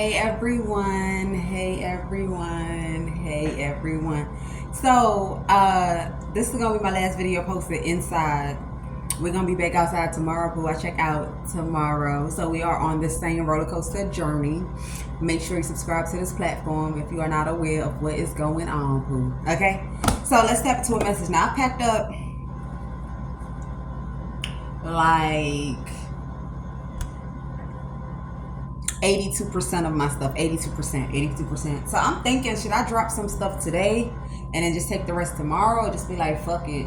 Hey everyone, hey everyone, hey everyone. So, this is gonna be my last video posted inside. We're gonna be back outside tomorrow, Pooh. I check out tomorrow. So we are on this same roller coaster journey. Make sure you subscribe to this platform if you are not aware of what is going on, Pooh. Okay? So let's step into a message. Now I packed up like 82% of my stuff. 82%. So I'm thinking, should I drop some stuff today and then just take the rest tomorrow, or just be like, fuck it,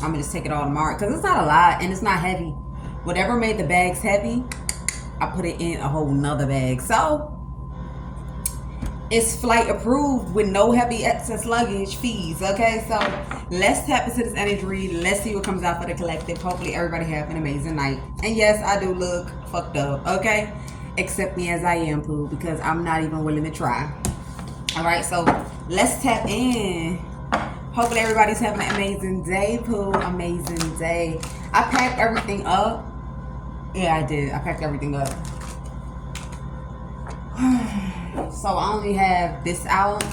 I'm gonna just take it all tomorrow? Because it's not a lot and it's not heavy. Whatever made the bags heavy, I put it in a whole nother bag. So it's flight approved with no heavy excess luggage fees. Okay, so let's tap into this energy. Let's see what comes out for the collective. Hopefully everybody have an amazing night. And yes, I do look fucked up, okay? Accept me as I am, Pooh, because I'm not even willing to try. All right, so let's tap in. Hopefully everybody's having an amazing day, Pooh. Amazing day. I packed everything up. Yeah, I did. I packed everything up. So I only have this out.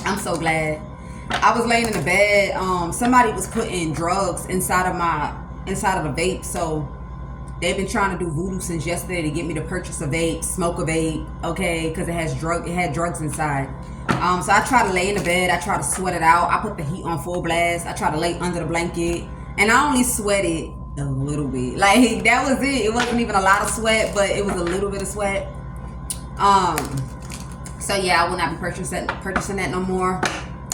I'm so glad. I was laying in the bed. Somebody was putting drugs inside of the vape. So they've been trying to do voodoo since yesterday to get me to purchase a vape, smoke a vape, okay, because it had drugs inside. So I try to lay in the bed. I try to sweat it out. I put the heat on full blast. I try to lay under the blanket, and I only sweated a little bit. Like, that was it. It wasn't even a lot of sweat, but it was a little bit of sweat. So yeah, I will not be purchasing that no more.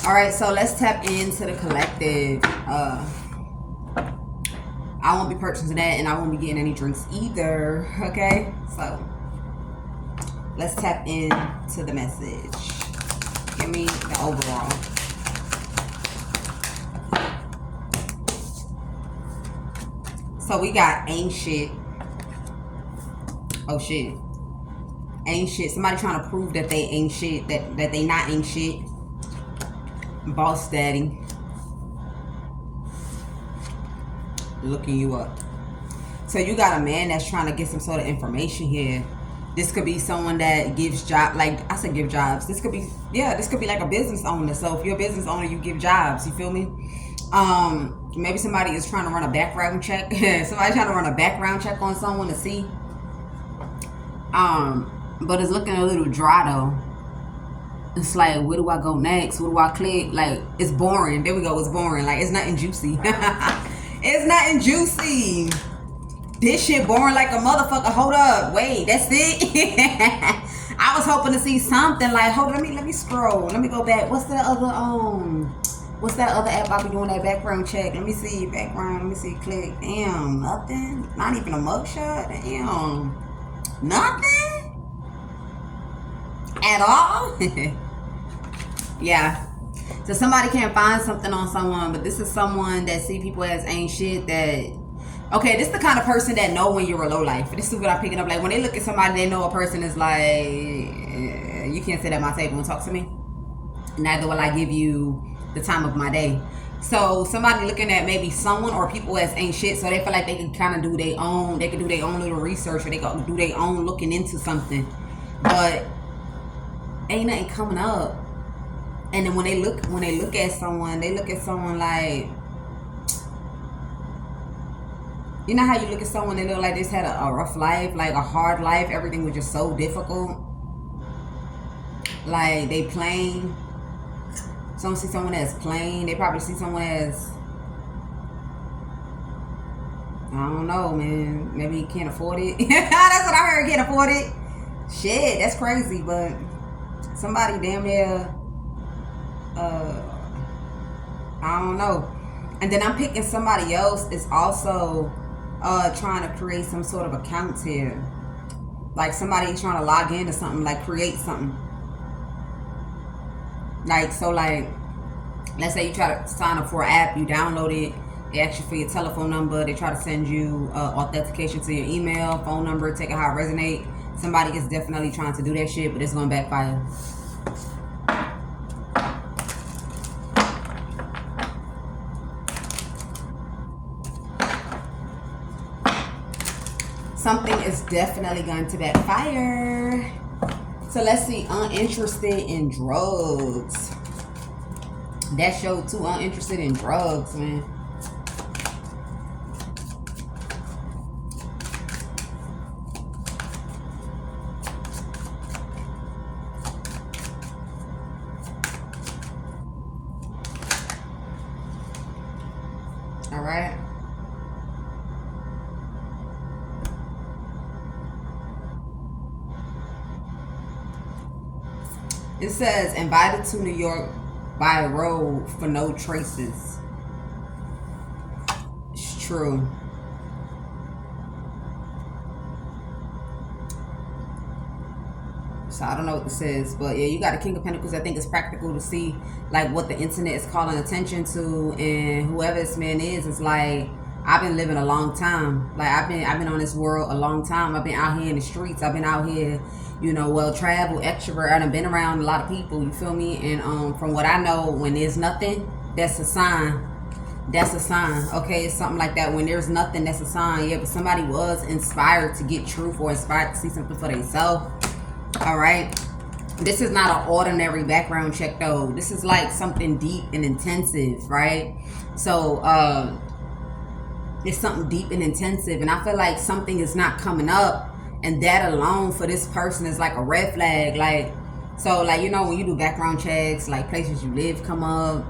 All right, so let's tap into the collective. I won't be purchasing that, and I won't be getting any drinks either. Okay, so let's tap into the message. Give me the overall. So we got ain't shit. Oh shit. Ain't shit. Somebody trying to prove that they ain't shit, that they not ain't shit. Boss daddy. Looking you up. So you got a man that's trying to get some sort of information here. This could be someone that gives job, like I said, give jobs. This could be like a business owner. So if you're a business owner, you give jobs. You feel me? Maybe somebody is trying to run a background check. Somebody's trying to run a background check on someone to see. But it's looking a little dry though. It's like, where do I go next? Where do I click? Like, it's boring. There we go. It's boring. Like, it's nothing juicy. It's nothing juicy. This shit boring like a motherfucker. Hold up. Wait, that's it? I was hoping to see something like, hold on, let me scroll. Let me go back. What's that other app I be doing that background check? Let me see. Background. Let me see. Click. Damn, nothing. Not even a mugshot. Damn. Nothing? At all? Yeah. So somebody can't find something on someone, but this is someone that see people as ain't shit. That, okay, this is the kind of person that know when you're a low life. This is what I'm picking up. Like, when they look at somebody, they know a person is like, you can't sit at my table and talk to me. Neither will I give you the time of my day. So somebody looking at maybe someone or people as ain't shit, so they feel like they can kind of do their own, they can do their own little research, or they can do their own looking into something. But ain't nothing coming up. And then when they look at someone, they look at someone like, you know how you look at someone, they look like they just had a rough life, like a hard life, everything was just so difficult. Like, they plain. Some see someone as plain. They probably see someone as, I don't know, man, maybe he can't afford it. That's what I heard, can't afford it. Shit, that's crazy. But somebody damn near, I don't know. And then I'm picking somebody else is also trying to create some sort of accounts here. Like, somebody trying to log into something, like create something. Like, so like, let's say you try to sign up for an app, you download it, they ask you for your telephone number, they try to send you authentication to your email, phone number, take it how it resonate. Somebody is definitely trying to do that shit, but it's gonna backfire. Something is definitely going to backfire. So let's see, uninterested in drugs. That showed too, uninterested in drugs, man. All right. It says, invited to New York by road for no traces. It's true. So I don't know what this says, but yeah, you got a King of Pentacles. I think it's practical to see like what the internet is calling attention to, and whoever this man is like, I've been living a long time. Like I've been on this world a long time. I've been out here in the streets. I've been out here, you know, well traveled, extrovert. I've been around a lot of people. You feel me? And from what I know, when there's nothing, that's a sign. That's a sign. Okay, it's something like that. When there's nothing, that's a sign. Yeah, but somebody was inspired to get truth or inspired to see something for themselves. All right, this is not an ordinary background check though. This is like something deep and intensive, right? So it's something deep and intensive, and I feel like something is not coming up, and that alone for this person is like a red flag. Like, so like, you know, when you do background checks, like places you live come up,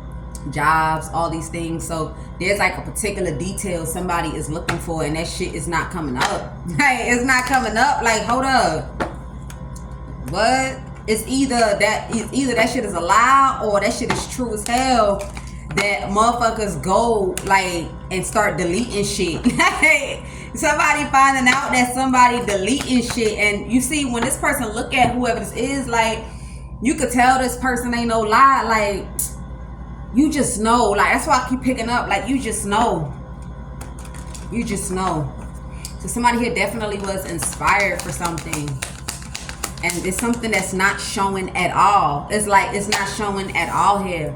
jobs, all these things. So there's like a particular detail somebody is looking for, and that shit is not coming up. Hey, it's not coming up. Like, hold up. What? It's either that shit is a lie or that shit is true as hell. That motherfuckers go like and start deleting shit. Somebody finding out that somebody deleting shit, and you see when this person look at whoever this is, like you could tell this person ain't no lie. Like you just know. Like that's why I keep picking up. Like you just know. You just know. So somebody here definitely was inspired for something. And it's something that's not showing at all. It's like it's not showing at all here.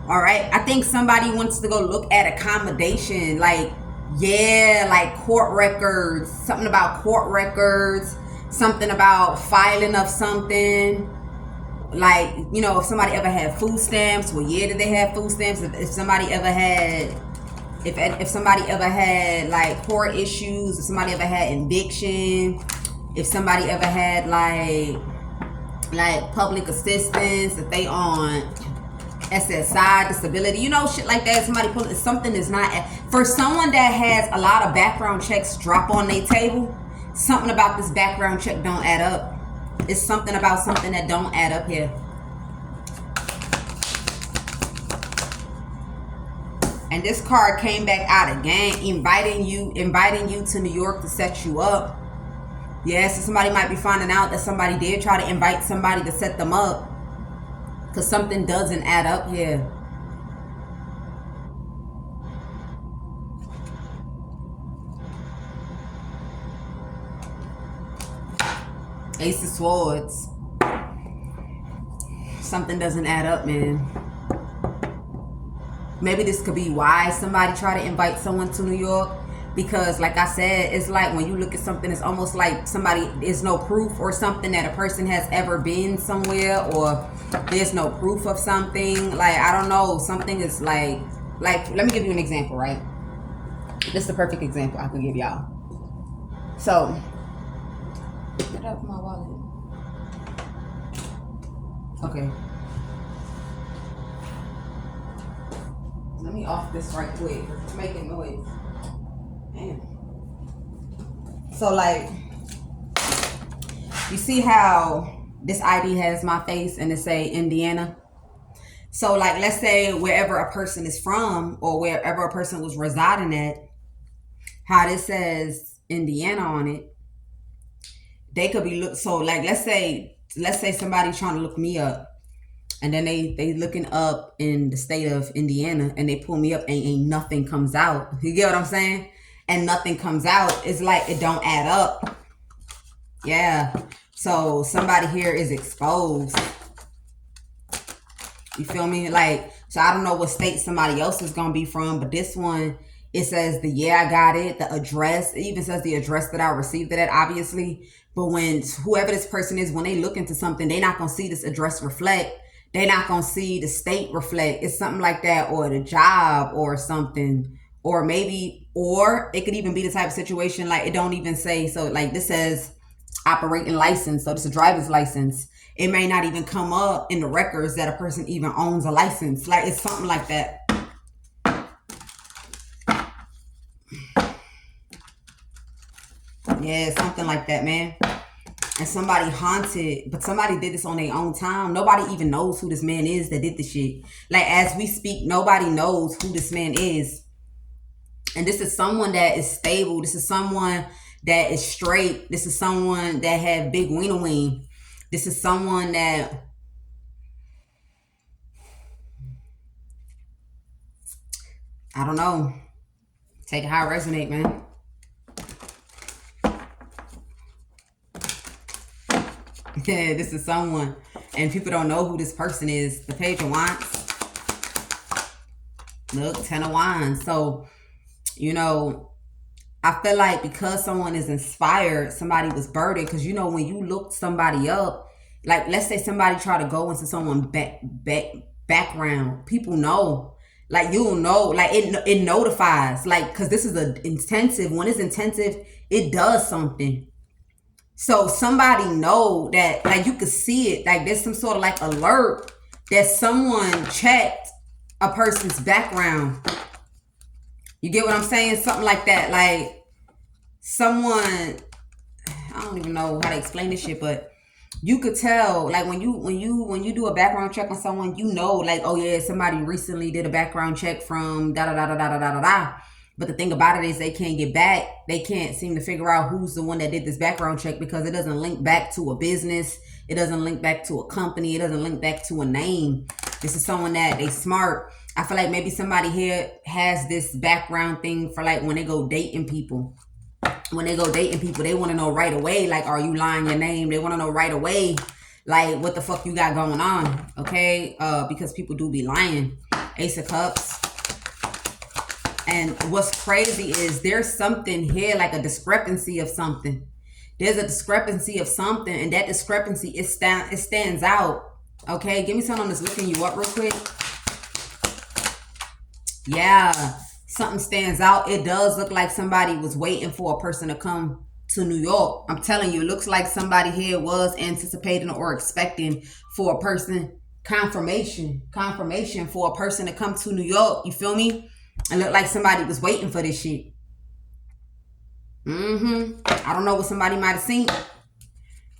All right. I think somebody wants to go look at accommodation. Like, yeah, like court records. Something about court records. Something about filing of something. Like, you know, if somebody ever had food stamps. Well, yeah, did they have food stamps? If somebody ever had... If somebody ever had like court issues. If somebody ever had eviction. If somebody ever had like public assistance, if they on SSI, disability, you know, shit like that. Somebody pulling something is not for someone that has a lot of background checks drop on their table. Something about this background check don't add up. It's something about something that don't add up here. And this card came back out again, inviting you to New York to set you up. Yes, so somebody might be finding out that somebody did try to invite somebody to set them up. Because something doesn't add up here. Ace of Swords. Something doesn't add up, man. Maybe this could be why somebody tried to invite someone to New York. Because like I said, it's like when you look at something, it's almost like somebody, there's no proof or something that a person has ever been somewhere, or there's no proof of something. Like, I don't know, something is like, let me give you an example, right? This is the perfect example I could give y'all. So, get up my wallet. Okay. Let me off this right quick. It's making noise. Damn. So like, you see how this ID has my face and it say Indiana? So like, let's say wherever a person is from or wherever a person was residing at, how this says Indiana on it, they could be so like, let's say somebody trying to look me up, and then they looking up in the state of Indiana, and they pull me up and ain't nothing comes out. You get what I'm saying? And nothing comes out. It's like it don't add up. Yeah. So somebody here is exposed. You feel me? Like, so I don't know what state somebody else is gonna be from, but this one It says the yeah, I got it, the address. It even says the address that I received it at, obviously. But when whoever this person is, when they look into something, they're not going to see this address reflect. They're not going to see the state reflect. It's something like that, or the job or something. Or maybe, or it could even be the type of situation like it don't even say. So like this says operating license. So this is a driver's license. It may not even come up in the records that a person even owns a license. Like it's something like that. Yeah, something like that, man. And somebody haunted, but somebody did this on their own time. Nobody even knows who this man is that did the shit. Like as we speak, nobody knows who this man is. And this is someone that is stable. This is someone that is straight. This is someone that had big wiener wing. This is someone that I don't know. Take it how it resonate, man. Yeah, this is someone. And people don't know who this person is. The Page of Wands. Look, Ten of Wands. So, you know, I feel like because someone is inspired, somebody was burdened. Because, you know, when you look somebody up, like let's say somebody try to go into someone's background, people know. Like you'll know, like it notifies. Like, because this is an intensive. When it's intensive, it does something. So somebody know that, like you could see it, like there's some sort of like alert that someone checked a person's background. You get what I'm saying? Something like that. Like someone, I don't even know how to explain this shit, but you could tell, like when you do a background check on someone, you know, like, oh yeah, somebody recently did a background check from da da da da da da da da. But the thing about it is they can't get back. They can't seem to figure out who's the one that did this background check because it doesn't link back to a business. It doesn't link back to a company. It doesn't link back to a name. This is someone that they smart. I feel like maybe somebody here has this background thing for like when they go dating people. When they go dating people, they want to know right away, like, are you lying your name? They want to know right away, like, what the fuck you got going on, okay? Because people do be lying. Ace of Cups. And what's crazy is there's something here, like a discrepancy of something. There's a discrepancy of something, and that discrepancy, it stands out, okay? Give me someone that's looking you up real quick. Yeah, something stands out. It does look like somebody was waiting for a person to come to New York. I'm telling you, it looks like somebody here was anticipating or expecting for a person, confirmation for a person to come to New York. You feel me? It looked like somebody was waiting for this shit. I don't know what somebody might have seen,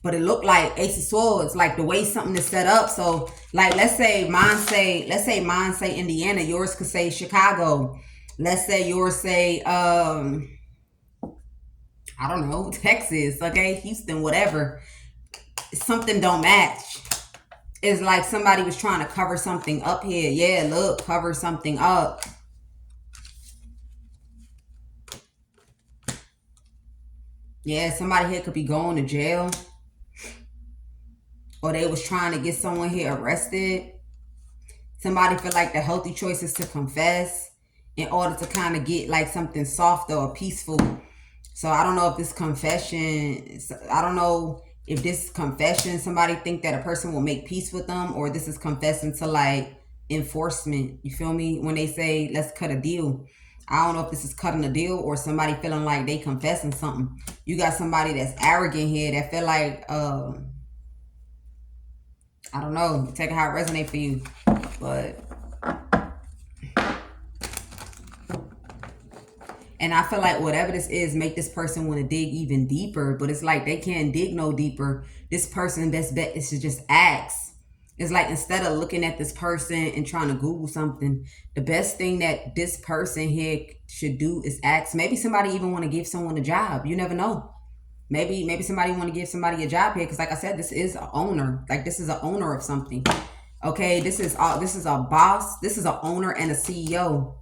but it looked like Ace of Swords, like the way something is set up. So, like, let's say mine say Indiana, yours could say Chicago. Let's say yours say, I don't know, Texas, okay, Houston, whatever. Something don't match. It's like somebody was trying to cover something up here. Yeah, look, cover something up. Yeah, somebody here could be going to jail. Or they was trying to get someone here arrested. Somebody feel like the healthy choice is to confess in order to kind of get like something softer or peaceful. So I don't know if this confession, somebody think that a person will make peace with them, or this is confessing to like enforcement. You feel me? When they say, let's cut a deal. I don't know if this is cutting a deal or somebody feeling like they confessing something. You got somebody that's arrogant here that feel like, I don't know, take it how it resonates for you. But, and I feel like whatever this is, make this person want to dig even deeper. But it's like they can't dig no deeper. This person, best bet is to just ask. It's like instead of looking at this person and trying to Google something, the best thing that this person here should do is ask. Maybe somebody even want to give someone a job. You never know. Maybe somebody want to give somebody a job here. Because like I said, this is an owner. Like this is an owner of something. Okay, this is a boss. This is an owner and a CEO.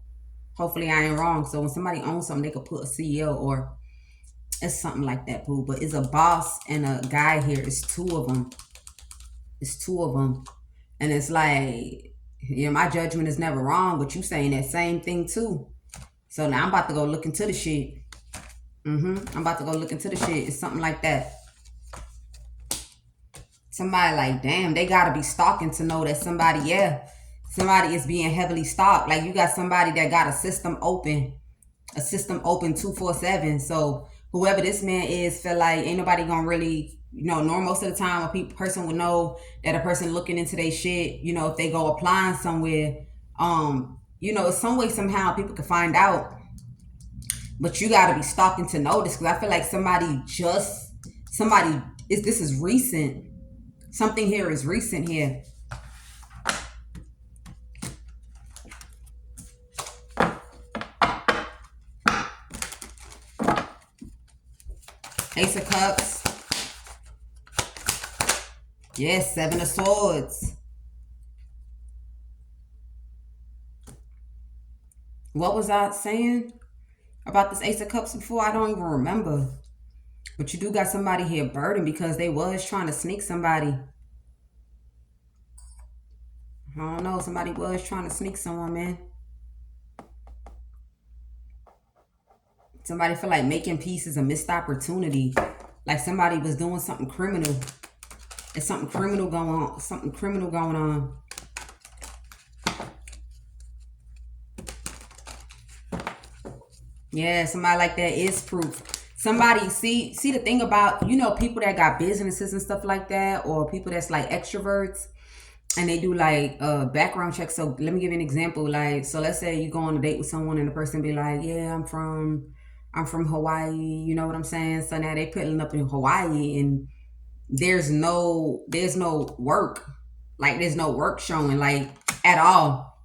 Hopefully I ain't wrong. So when somebody owns something, they could put a CEO or it's something like that, boo. But it's a boss and a guy here. It's two of them. It's two of them. And it's like, my judgment is never wrong, but you saying that same thing too. So now I'm about to go look into the shit. I'm about to go look into the shit. It's something like that. Somebody like, damn, they gotta be stalking to know that somebody, somebody is being heavily stalked. Like you got somebody that got a system open 247. So whoever this man is feel like ain't nobody gonna really, nor most of the time a person would know that a person looking into their shit, if they go applying somewhere, some way somehow people can find out. But you gotta be stalking to notice, because I feel like this is recent. Something here is recent here. Ace of Cups. Yes, Seven of Swords. What was I saying about this Ace of Cups before? I don't even remember. But you do got somebody here burdened because they was trying to sneak somebody. I don't know. Somebody was trying to sneak someone, man. Somebody feel like making peace is a missed opportunity. Like somebody was doing something criminal. There's something criminal going on. Something criminal going on. Yeah, somebody like that is proof. Somebody, see the thing about, people that got businesses and stuff like that, or people that's like extroverts, and they do like background checks. So let me give you an example. Like, so let's say you go on a date with someone and the person be like, yeah, I'm from Hawaii. You know what I'm saying? So now they putting up in Hawaii and there's no work. Like there's no work showing like at all.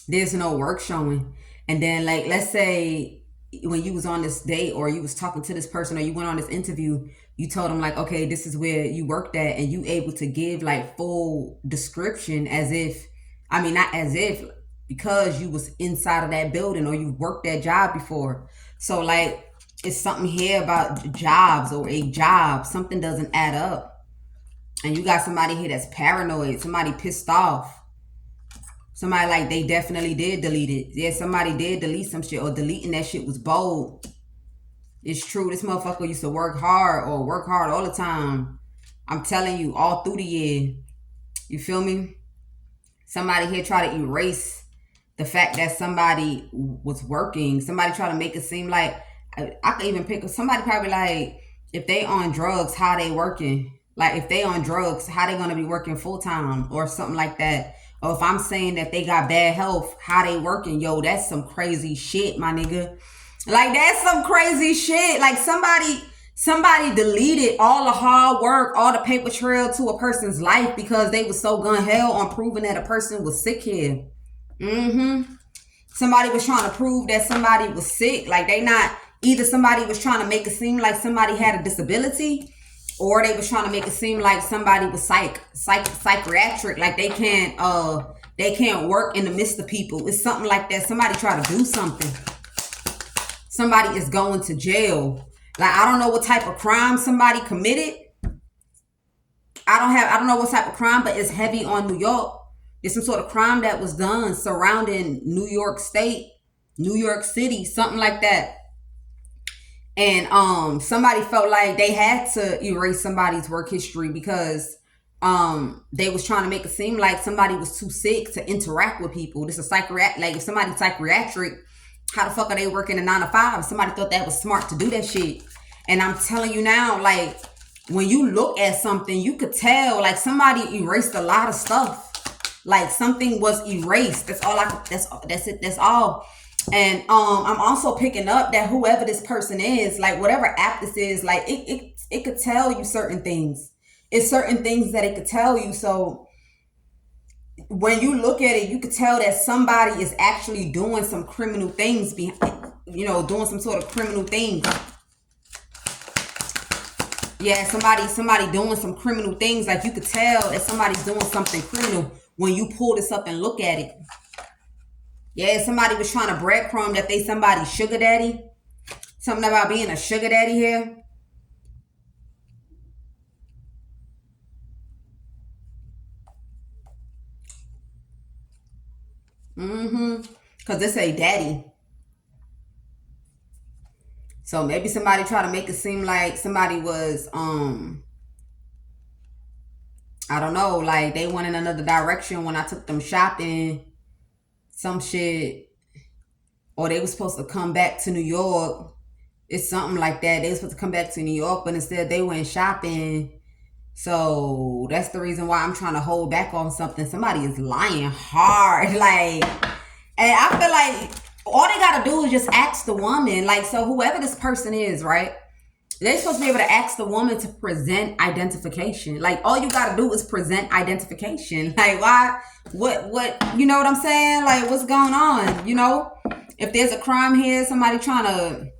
There's no work showing. And then like, let's say when you was on this date or you was talking to this person or you went on this interview, you told them like, okay, this is where you worked at, and you able to give like full description as if, not as if, because you was inside of that building or you worked that job before. So like, it's something here about jobs or a job. Something doesn't add up. And you got somebody here that's paranoid, somebody pissed off. Somebody like they definitely did delete it. Yeah, somebody did delete some shit, or deleting that shit was bold. It's true. This motherfucker used to work hard all the time. I'm telling you, all through the year. You feel me? Somebody here try to erase the fact that somebody was working. Somebody try to make it seem like, I could even pick somebody probably like, if they on drugs, how they working? Like if they on drugs, how they gonna be working full time or something like that? Or if I'm saying that they got bad health, how they working? Yo, that's some crazy shit, my nigga. Like that's some crazy shit. Like somebody deleted all the hard work, all the paper trail to a person's life because they was so gun hell on proving that a person was sick here. Somebody was trying to prove that somebody was sick. Like either somebody was trying to make it seem like somebody had a disability, or they was trying to make it seem like somebody was psychiatric, like they can't work in the midst of people. It's something like that. Somebody try to do something. Somebody is going to jail. Like I don't know what type of crime somebody committed. I don't know what type of crime, but it's heavy on New York. It's some sort of crime that was done surrounding New York State, New York City, something like that. And somebody felt like they had to erase somebody's work history because they was trying to make it seem like somebody was too sick to interact with people. This is psychiatric. Like if somebody's psychiatric, how the fuck are they working a 9 to 5? Somebody thought that was smart to do that shit. And I'm telling you now, like when you look at something, you could tell like somebody erased a lot of stuff. Like something was erased. That's all that's it. That's all. And I'm also picking up that whoever this person is, like whatever app this is, like it could tell you certain things. It's certain things that it could tell you. So when you look at it, you could tell that somebody is actually doing some criminal things, doing some sort of criminal things. Yeah, somebody doing some criminal things. Like you could tell that somebody's doing something criminal when you pull this up and look at it. Yeah, somebody was trying to breadcrumb that they somebody's sugar daddy. Something about being a sugar daddy here. Because they say daddy. So maybe somebody try to make it seem like somebody was, I don't know, like they went in another direction when I took them shopping, some shit, or they were supposed to come back to New York. It's something like that. They were supposed to come back to New York, but instead they went shopping. So that's the reason why I'm trying to hold back on something. Somebody is lying hard. Like, and I feel like all they gotta do is just ask the woman. Like, so whoever this person is, right? They're supposed to be able to ask the woman to present identification. Like, all you gotta do is present identification. Like, why? What? You know what I'm saying? Like, what's going on? You know, if there's a crime here, somebody trying to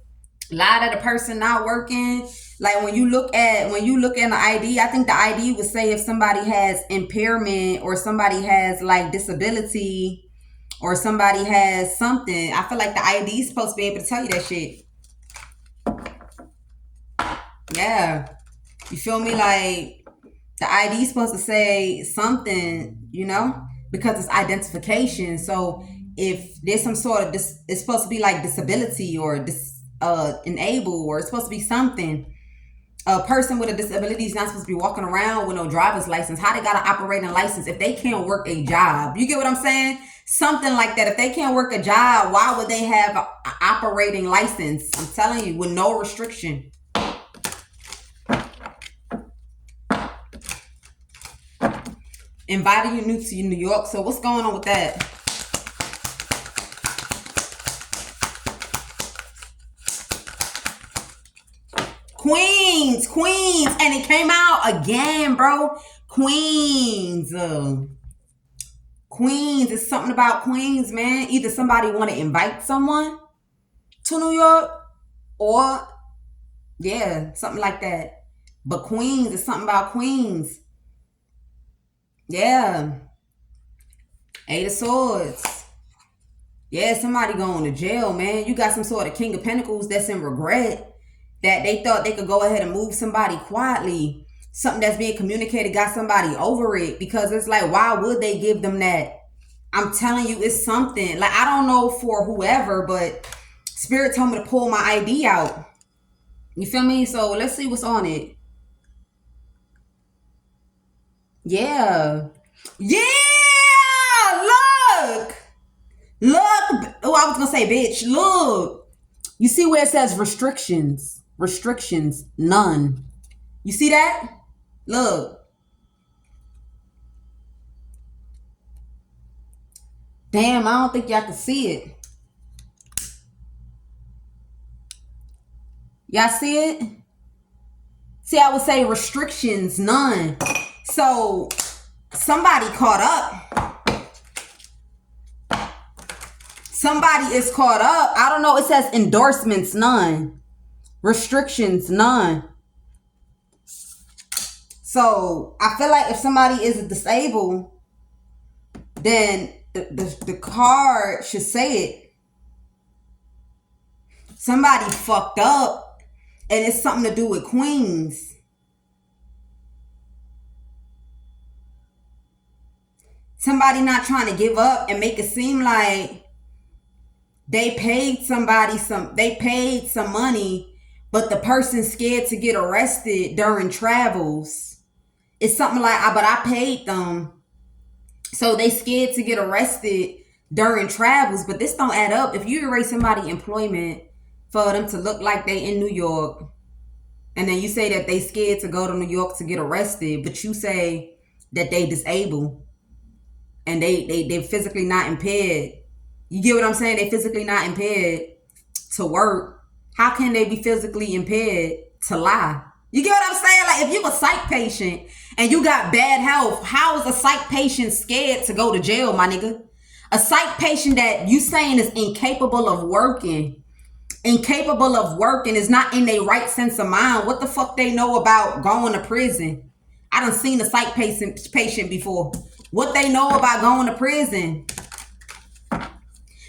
lie to the person not working. Like, when you look at the ID, I think the ID would say if somebody has impairment or somebody has like disability or somebody has something. I feel like the ID is supposed to be able to tell you that shit. Yeah. You feel me? Like, the ID is supposed to say something, you know, because it's identification. So if there's some sort of it's supposed to be like disability or enable, or it's supposed to be something. A person with a disability is not supposed to be walking around with no driver's license. How they got an operating license if they can't work a job? You get what I'm saying? Something like that. If they can't work a job, why would they have an operating license? I'm telling you, with no restriction. Invited you new to New York. So what's going on with that? Queens, and it came out again, bro. Queens, it's something about Queens, man. Either somebody want to invite someone to New York, or yeah, something like that. But Queens is something about Queens. Yeah, 8 of Swords. Yeah, somebody going to jail, man. You got some sort of King of Pentacles that's in regret. That they thought they could go ahead and move somebody quietly. Something that's being communicated got somebody over it. Because it's like, why would they give them that? I'm telling you, it's something. Like, I don't know for whoever, but Spirit told me to pull my ID out. You feel me? So let's see what's on it. Yeah. Yeah! Look! Oh, I was going to say, bitch. Look. You see where it says restrictions? Restrictions, none. You see that? Look. Damn, I don't think y'all can see it. Y'all see it? See, I would say restrictions, none. So, somebody caught up. Somebody is caught up. I don't know. It says endorsements, none. Restrictions, none. So I feel like if somebody is disabled, then the card should say it. Somebody fucked up, and it's something to do with Queens. Somebody not trying to give up and make it seem like they paid somebody some money, but the person's scared to get arrested during travels. It's something like, but I paid them. So they scared to get arrested during travels. But this don't add up. If you erase somebody's employment for them to look like they in New York, and then you say that they scared to go to New York to get arrested, but you say that they disabled and they physically not impaired. You get what I'm saying? They physically not impaired to work. How can they be physically impaired to lie? You get what I'm saying? Like, if you a psych patient and you got bad health, how is a psych patient scared to go to jail, my nigga? A psych patient that you saying is incapable of working is not in their right sense of mind. What the fuck they know about going to prison? I done seen a psych patient before. What they know about going to prison?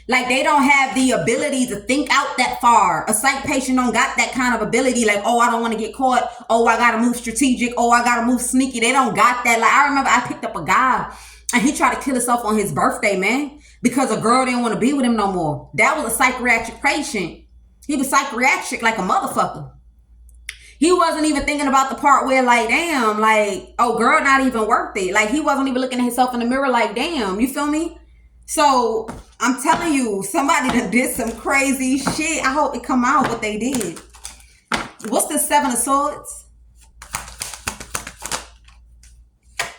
Like, they don't have the ability to think out that far. A psych patient don't got that kind of ability. Like, oh, I don't want to get caught. Oh, I got to move strategic. Oh, I got to move sneaky. They don't got that. Like, I remember I picked up a guy and he tried to kill himself on his birthday, man. because a girl didn't want to be with him no more. That was a psychiatric patient. He was psychiatric like a motherfucker. He wasn't even thinking about the part where, like, damn, like, oh, girl, not even worth it. Like, he wasn't even looking at himself in the mirror like, damn, you feel me? So, I'm telling you, somebody that did some crazy shit. I hope it come out what they did. What's the Seven of Swords?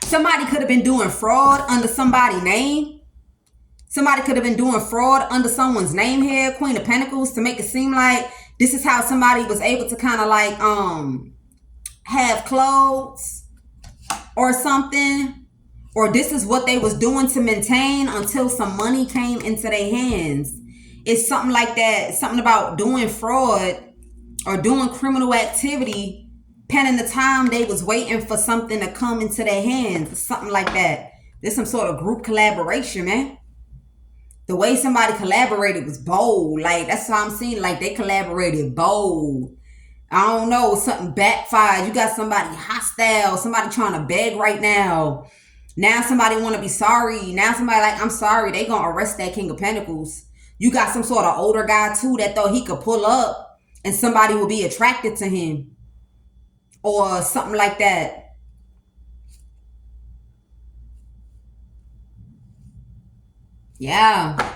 Somebody could have been doing fraud under somebody's name. Somebody could have been doing fraud under someone's name here, Queen of Pentacles, to make it seem like this is how somebody was able to kind of like have clothes or something. Or this is what they was doing to maintain until some money came into their hands. It's something like that. Something about doing fraud or doing criminal activity, pending the time they was waiting for something to come into their hands. Something like that. There's some sort of group collaboration, man. The way somebody collaborated was bold. Like, that's how I'm seeing. Like, they collaborated bold. I don't know. Something backfired. You got somebody hostile. Somebody trying to beg right now. Now somebody want to be sorry. Now somebody like, I'm sorry. They going to arrest that King of Pentacles. You got some sort of older guy, too, that thought he could pull up and somebody will be attracted to him. Or something like that. Yeah.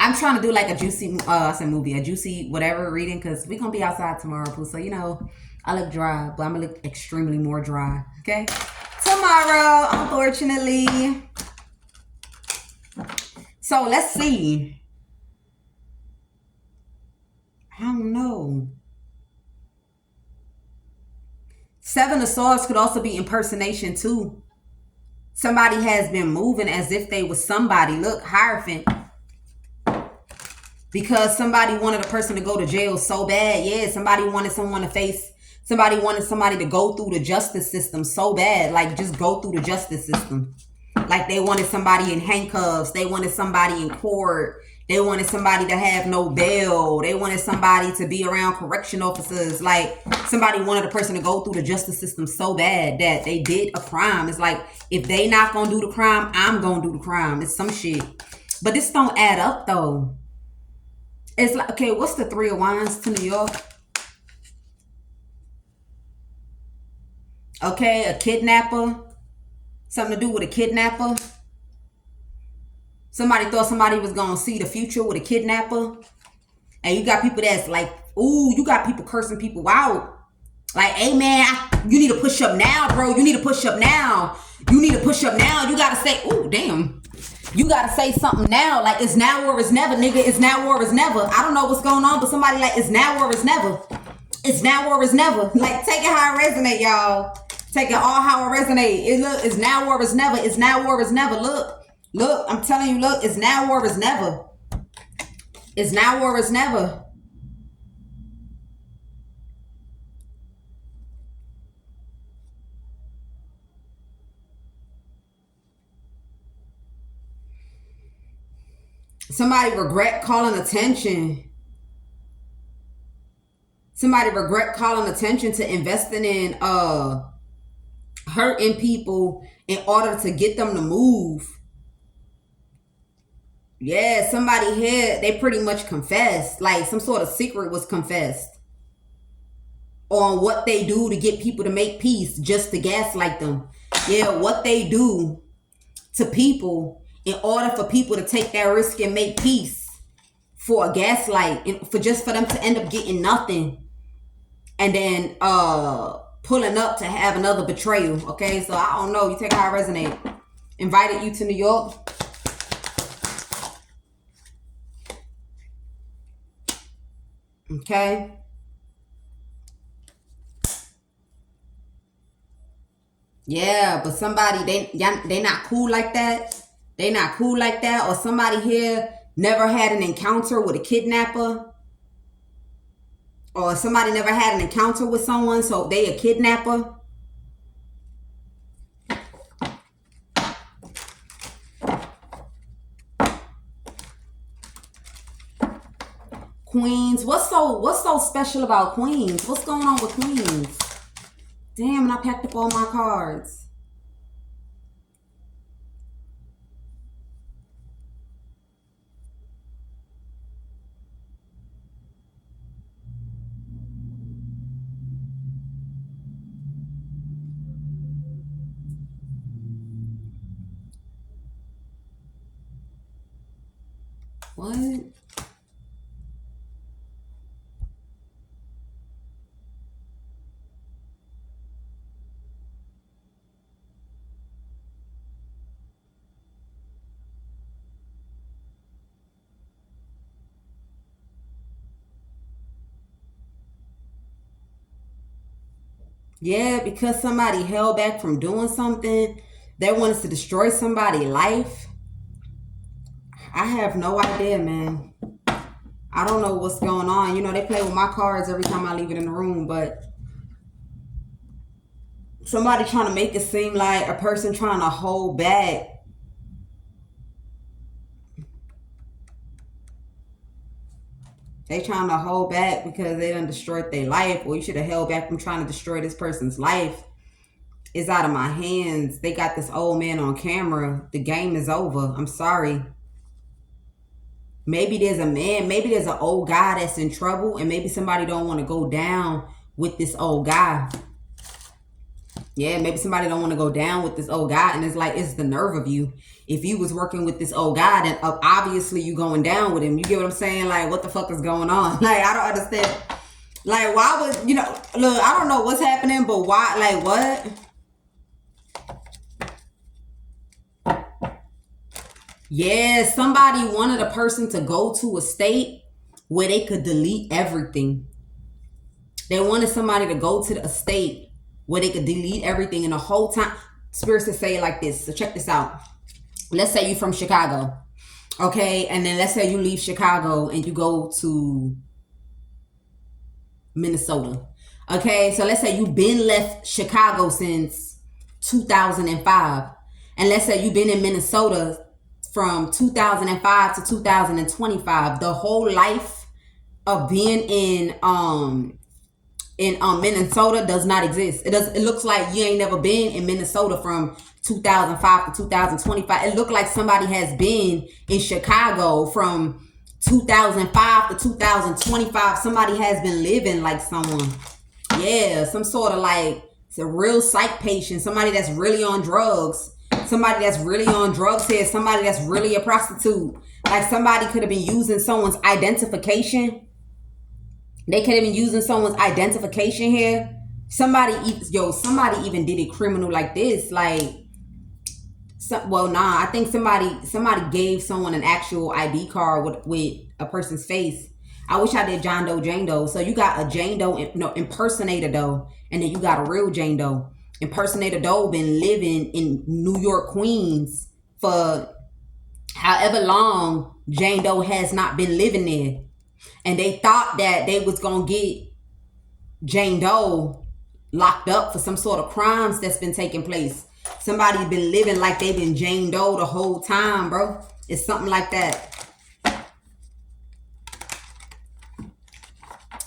I'm trying to do like a juicy, a juicy whatever reading, because we're going to be outside tomorrow, Pooh. So, you know, I look dry, but I'm going to look extremely more dry. Okay? Tomorrow, unfortunately. So, let's see. I don't know. Seven of Swords could also be impersonation, too. Somebody has been moving as if they was somebody. Look, Hierophant. Because somebody wanted a person to go to jail so bad. Yeah, somebody wanted someone to face. Somebody wanted somebody to go through the justice system so bad. Like, just go through the justice system. Like, they wanted somebody in handcuffs. They wanted somebody in court. They wanted somebody to have no bail. They wanted somebody to be around correction officers. Like, somebody wanted a person to go through the justice system so bad that they did a crime. It's like, if they not gonna do the crime, I'm gonna do the crime. It's some shit. But this don't add up, though. It's like, okay, what's the Three of Wands to New York? Okay, a kidnapper. Something to do with a kidnapper. Somebody thought somebody was going to see the future with a kidnapper. And you got people that's like, ooh, you got people cursing people out. Like, hey, man, you need to push up now, bro. You need to push up now. You need to push up now. You got to say, ooh, damn. You got to say something now. Like, it's now or it's never, nigga. It's now or it's never. I don't know what's going on, but somebody like, it's now or it's never. It's now or it's never. Like, take it how it resonate, y'all. Take it all how it resonate. Look, it's now or it's never. It's now or it's never. Look, I'm telling you, look, it's now or it's never. It's now or it's never. Somebody regret calling attention. Somebody regret calling attention to investing in hurting people in order to get them to move. Yeah, somebody here, they pretty much confessed. Like, some sort of secret was confessed on what they do to get people to make peace, just to gaslight them. Yeah, what they do to people in order for people to take that risk and make peace for a gaslight, and for them to end up getting nothing and then pulling up to have another betrayal. Okay, so I don't know. You take how it resonate. Invited you to New York. Okay. Yeah, but somebody, they not cool like that. They not cool like that. Or somebody here never had an encounter with a kidnapper. Or somebody never had an encounter with someone, so they a kidnapper. Queens. What's so special about Queens? What's going on with Queens? Damn, and I packed up all my cards. What? Yeah, because somebody held back from doing something, they wanted to destroy somebody's life. I have no idea, man. I don't know what's going on. You know, they play with my cards every time I leave it in the room, but somebody trying to make it seem like a person trying to hold back. They trying to hold back because they done destroyed their life, or you should have held back from trying to destroy this person's life. It's out of my hands. They got this old man on camera. The game is over. I'm sorry. Maybe there's a man, maybe there's an old guy that's in trouble, and maybe somebody don't want to go down with this old guy. Yeah, maybe somebody don't want to go down with this old guy, and it's like, it's the nerve of you. If you was working with this old guy, then obviously you going down with him. You get what I'm saying? Like, what the fuck is going on? Like, I don't understand. Like, why would, you know, look, I don't know what's happening, but why, like, what? Yeah, somebody wanted a person to go to a state where they could delete everything. They wanted somebody to go to a state where they could delete everything, and the whole time, spirits to say it like this. So check this out. Let's say you're from Chicago, okay? And then let's say you leave Chicago and you go to Minnesota, okay? So let's say you've been left Chicago since 2005. And let's say you've been in Minnesota from 2005 to 2025. The whole life of being in Minnesota does not exist. It looks like you ain't never been in Minnesota from 2005 to 2025. It looked like somebody has been in Chicago from 2005 to 2025. Somebody has been living like someone. Yeah, some sort of like, it's a real psych patient. Somebody that's really on drugs. Somebody that's really on drugs here. Somebody that's really a prostitute. Like, somebody could have been using someone's identification. They could have been using someone's identification here. Somebody even did it criminal like this. Like, I think somebody gave someone an actual ID card with a person's face. I wish I did John Doe, Jane Doe. So you got a Jane Doe, impersonator Doe, and then you got a real Jane Doe. Impersonator Doe been living in New York, Queens for however long Jane Doe has not been living there. And they thought that they was going to get Jane Doe locked up for some sort of crimes that's been taking place. Somebody's been living like they've been Jane Doe the whole time, bro. It's something like that.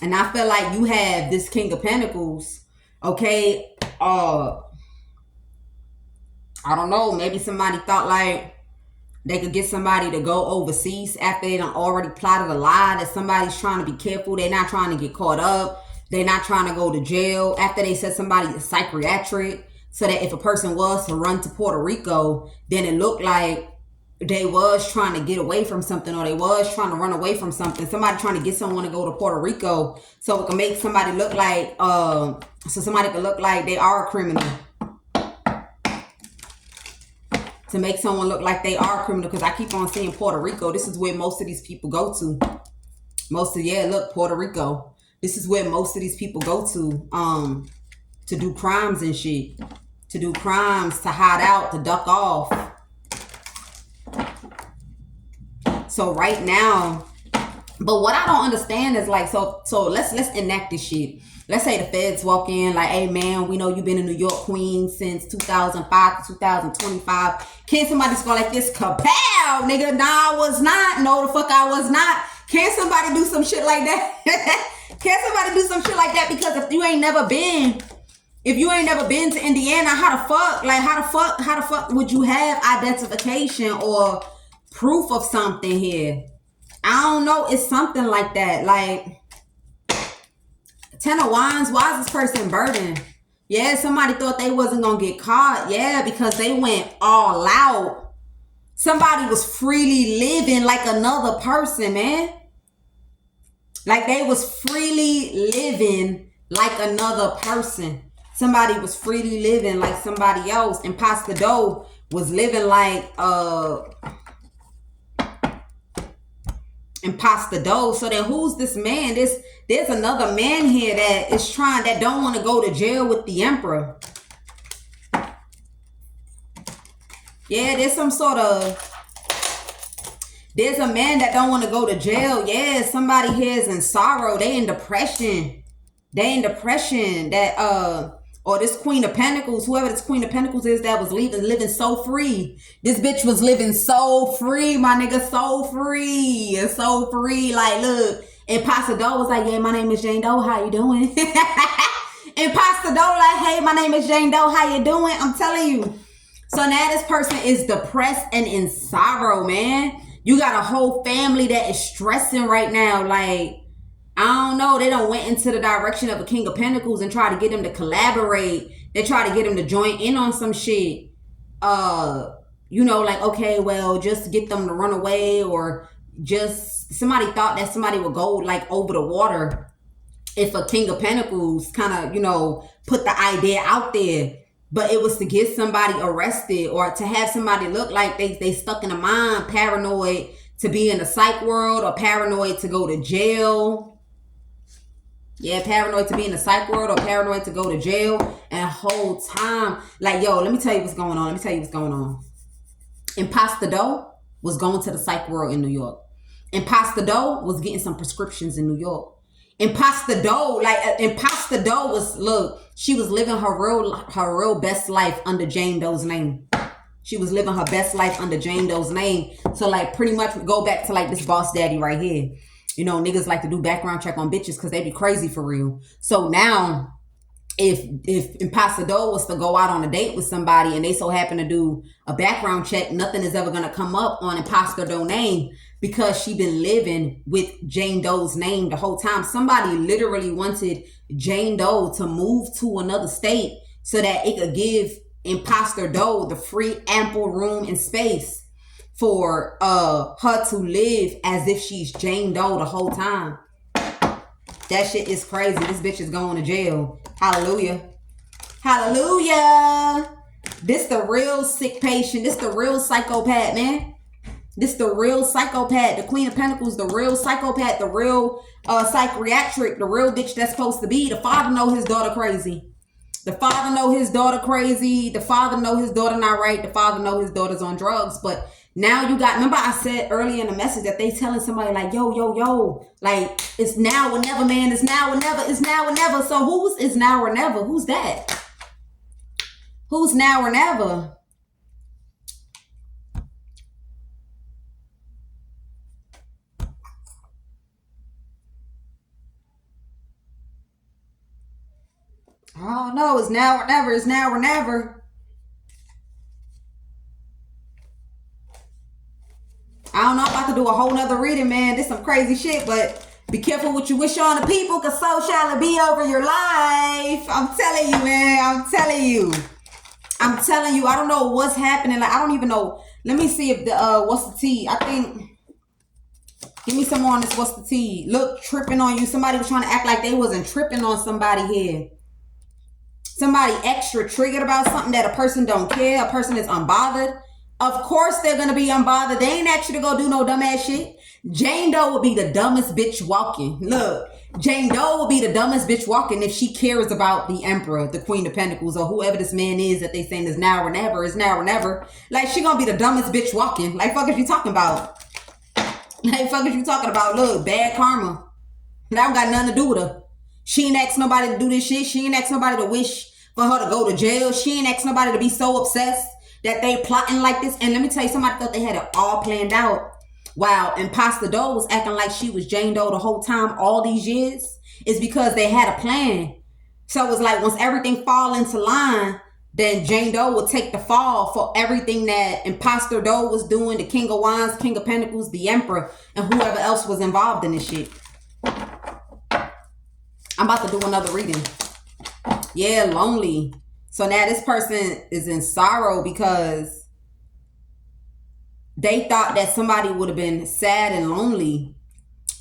And I feel like you have this King of Pentacles, okay? I don't know. Maybe somebody thought like they could get somebody to go overseas after they done already plotted a lie that somebody's trying to be careful. They're not trying to get caught up. They're not trying to go to jail. After they said somebody is psychiatric, so that if a person was to run to Puerto Rico, then it looked like they was trying to get away from something, or they was trying to run away from something. Somebody trying to get someone to go to Puerto Rico so it can make somebody look like, so somebody could look like they are a criminal. To make someone look like they are a criminal, because I keep on seeing Puerto Rico. This is where most of these people go to. Puerto Rico. This is where most of these people go to do crimes and shit. To do crimes, to hide out, to duck off. So right now, but what I don't understand is like, so let's enact this shit. Let's say the feds walk in like, hey man, we know you've been in New York, Queens since 2005 to 2025. Can somebody just go like this? Kapow, nigga. Nah, I was not. No, the fuck I was not. Can somebody do some shit like that? Can somebody do some shit like that? Because if you ain't never been to Indiana, how the fuck would you have identification or proof of something here? I don't know. It's something like that. Like, Ten of Wands, why is this person burdened? Yeah, somebody thought they wasn't going to get caught. Yeah, because they went all out. Somebody was freely living like another person, man. Like they was freely living like another person. Somebody was freely living like somebody else. Imposter Doe was living like Imposter Doe. So then who's this man? There's another man here that don't want to go to jail with the Emperor. Yeah, there's a man that don't want to go to jail. Yeah, somebody here is in sorrow. They in depression. Or this Queen of Pentacles, whoever this Queen of Pentacles is that was living so free. This bitch was living so free, my nigga, so free. So free. Like, look, Imposter Doe was like, yeah, my name is Jane Doe. How you doing? Imposter Doe like, hey, my name is Jane Doe. How you doing? I'm telling you. So now this person is depressed and in sorrow, man. You got a whole family that is stressing right now. Like, I don't know. They done went into the direction of a King of Pentacles and try to get him to collaborate. They try to get him to join in on some shit. Like, okay, well, just get them to run away, or just somebody thought that somebody would go like over the water if a King of Pentacles kind of, put the idea out there. But it was to get somebody arrested, or to have somebody look like they stuck in a mind, paranoid to be in the psych world, or paranoid to go to jail. Yeah, paranoid to be in the psych world, or paranoid to go to jail. And the whole time, like, yo, let me tell you what's going on. Imposter Doe was going to the psych world in New York. Imposter Doe was getting some prescriptions in New York. Imposter Doe she was living her real best life under Jane Doe's name. She was living her best life under Jane Doe's name. So, like, pretty much go back to, like, this boss daddy right here. Niggas like to do background check on bitches because they be crazy for real. So now, if Imposter Doe was to go out on a date with somebody and they so happen to do a background check, nothing is ever going to come up on Imposter Doe name, because she been living with Jane Doe's name the whole time. Somebody literally wanted Jane Doe to move to another state so that it could give Imposter Doe the free ample room and space for her to live as if she's Jane Doe the whole time. That shit is crazy. This bitch is going to jail. Hallelujah. Hallelujah. This the real sick patient. This the real psychopath, man. This the real psychopath. The Queen of Pentacles, the real psychopath, the real psychiatric, the real bitch that's supposed to be. The father know his daughter crazy. The father know his daughter crazy. The father know his daughter not right. The father know his daughter's on drugs. But now you got, remember I said earlier in the message that they telling somebody like, yo, like, it's now or never, man. It's now or never. It's now or never. So who's is now or never? Who's that? Who's now or never? Oh no, it's now or never. It's now or never. I don't know. I'm about to do a whole nother reading, man. This some crazy shit, but be careful what you wish on the people, because so shall it be over your life. I'm telling you, man. I'm telling you. I don't know what's happening. Like, I don't even know. Let me see if the what's the tea? I think. Give me some more on this. What's the tea? Look, tripping on you. Somebody was trying to act like they wasn't tripping on somebody here. Somebody extra triggered about something that a person don't care. A person is unbothered. Of course they're going to be unbothered. They ain't asked you to go do no dumbass shit. Jane Doe would be the dumbest bitch walking. Look, Jane Doe will be the dumbest bitch walking if she cares about the Emperor, the Queen of Pentacles, or whoever this man is that they saying is now or never, is now or never. Like, she going to be the dumbest bitch walking. Like, fuck is you talking about? Like, fuck is you talking about? Look, bad karma. That don't got nothing to do with her. She ain't asked nobody to do this shit. She ain't asked nobody to wish for her to go to jail. She ain't asked nobody to be so obsessed that they plotting like this. And let me tell you, somebody thought they had it all planned out. Wow, Imposter Doe was acting like she was Jane Doe the whole time, all these years. It's because they had a plan. So it was like, once everything fall into line, then Jane Doe would take the fall for everything that Imposter Doe was doing, the King of Wands, King of Pentacles, the Emperor, and whoever else was involved in this shit. I'm about to do another reading. Yeah, lonely. So now this person is in sorrow because they thought that somebody would have been sad and lonely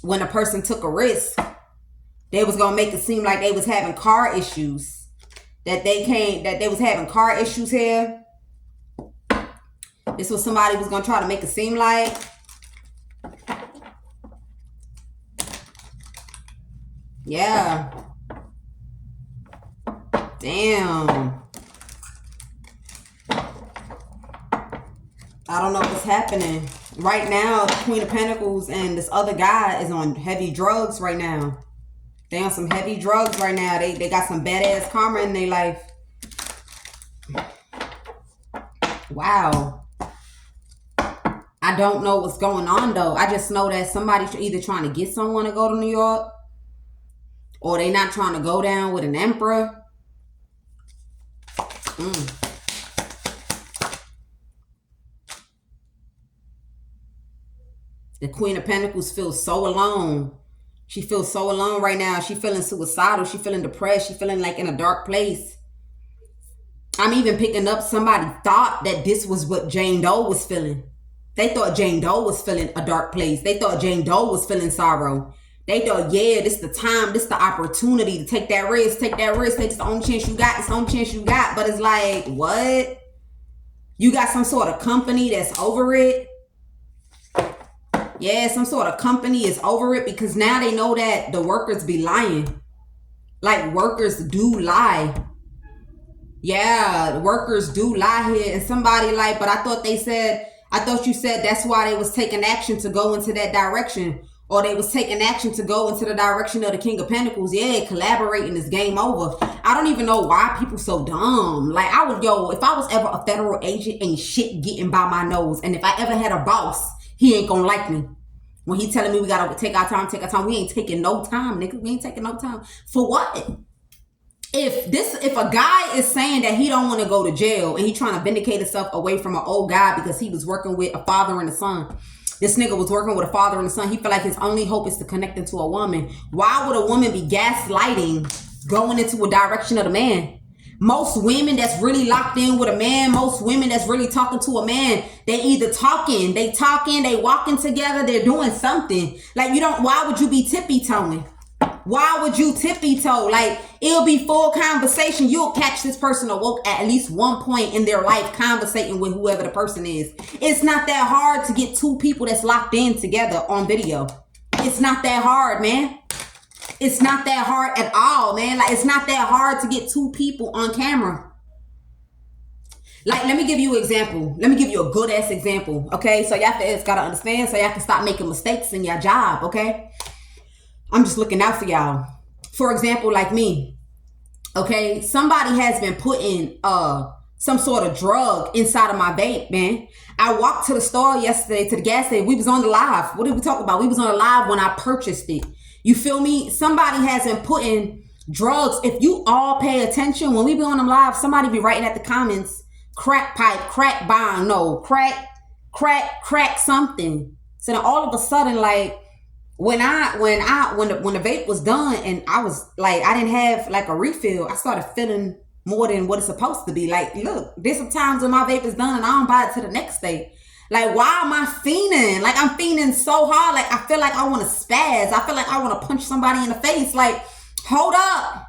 when a person took a risk. They was gonna make it seem like they was having car issues. That they was having car issues here. This was somebody was gonna try to make it seem like. Yeah. Damn. I don't know what's happening. Right now, the Queen of Pentacles and this other guy is on heavy drugs right now. They on some heavy drugs right now. They got some badass karma in their life. Wow. I don't know what's going on though. I just know that somebody's either trying to get someone to go to New York, or they not trying to go down with an emperor. The Queen of Pentacles feels so alone. She feels so alone right now. She feeling suicidal. She feeling depressed. She feeling like in a dark place. I'm even picking up somebody thought that this was what Jane Doe was feeling. They thought Jane Doe was feeling a dark place. They thought Jane Doe was feeling sorrow. They thought, yeah, this the time, this the opportunity to take that risk, take that risk. It's the only chance you got. It's the only chance you got. But it's like, what? You got some sort of company that's over it? Yeah, some sort of company is over it because now they know that the workers be lying. Like, workers do lie. Yeah, the workers do lie here. And somebody like, but I thought you said that's why they was taking action to go into that direction. Or they was taking action to go into the direction of the King of Pentacles. Yeah, collaborating is game over. I don't even know why people so dumb. Like, if I was ever a federal agent, ain't shit getting by my nose. And if I ever had a boss, he ain't gonna like me. When he telling me we gotta take our time, we ain't taking no time, nigga. We ain't taking no time. For what? If a guy is saying that he don't want to go to jail and he trying to vindicate himself away from an old guy because he was working with a father and a son. This nigga was working with a father and a son. He felt like his only hope is to connect into a woman. Why would a woman be gaslighting going into a direction of the man? Most women that's really locked in with a man, most women that's really talking to a man, they either talking, they walking together, they're doing something. Like, why would you be tippy-toeing? Why would you tippy-toe? Like, it'll be full conversation. You'll catch this person awoke at least one point in their life conversating with whoever the person is. It's not that hard to get two people that's locked in together on video. It's not that hard, man. It's not that hard at all, man. Like, it's not that hard to get two people on camera. Like, let me give you an example. Let me give you a good ass example. Okay. So y'all gotta understand so y'all can stop making mistakes in your job. Okay. I'm just looking out for y'all. For example, like me. Okay. Somebody has been putting some sort of drug inside of my vape, man. I walked to the store yesterday, to the gas station. We was on the live. What did we talk about? We was on the live when I purchased it. You feel me? Somebody has been putting drugs. If you all pay attention, when we be on them live, somebody be writing at the comments, crack pipe, crack bong, no, crack something. So then all of a sudden, like, when the vape was done and I was like, I didn't have like a refill, I started feeling more than what it's supposed to be. Like, look, there's some times when my vape is done and I don't buy it to the next day. Like, why am I fiending? Like, I'm fiending so hard. Like, I feel like I want to spaz. I feel like I want to punch somebody in the face. Like, hold up.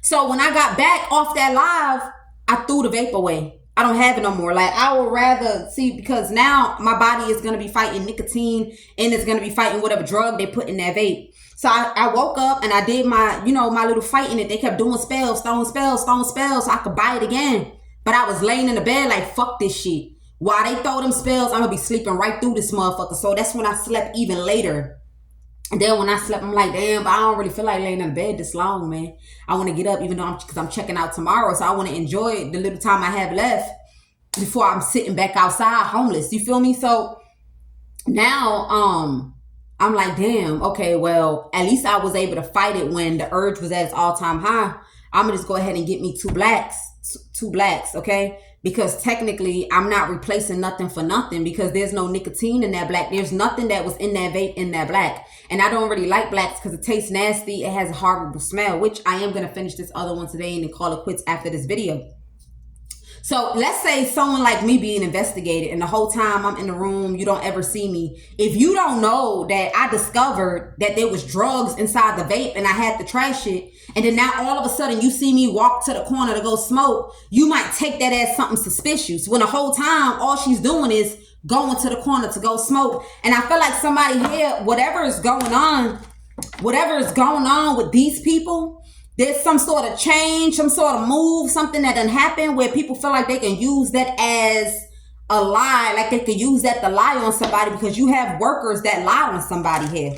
So when I got back off that live, I threw the vape away. I don't have it no more. Like, I would rather see, because now my body is going to be fighting nicotine and it's going to be fighting whatever drug they put in that vape. So I woke up and I did my little fight in it. They kept doing spells, throwing spells so I could buy it again. But I was laying in the bed like, fuck this shit. While they throw them spells, I'm going to be sleeping right through this motherfucker. So that's when I slept even later. And then when I slept, I'm like, damn, but I don't really feel like laying in bed this long, man. I want to get up even though I'm checking out tomorrow. So I want to enjoy the little time I have left before I'm sitting back outside homeless. You feel me? So now I'm like, damn, okay, well, at least I was able to fight it when the urge was at its all-time high. I'm going to just go ahead and get me two blacks, okay? Because technically, I'm not replacing nothing for nothing because there's no nicotine in that black. There's nothing that was in that vape in that black. And I don't really like blacks because it tastes nasty. It has a horrible smell, which I am going to finish this other one today and then call it quits after this video. So let's say someone like me being investigated and the whole time I'm in the room, you don't ever see me. If you don't know that I discovered that there was drugs inside the vape and I had to trash it, and then now all of a sudden you see me walk to the corner to go smoke, you might take that as something suspicious when the whole time all she's doing is going to the corner to go smoke. And I feel like somebody here, whatever is going on with these people, there's some sort of change, some sort of move, something that done happened where people feel like they can use that as a lie, like they can use that to lie on somebody, because you have workers that lied on somebody here.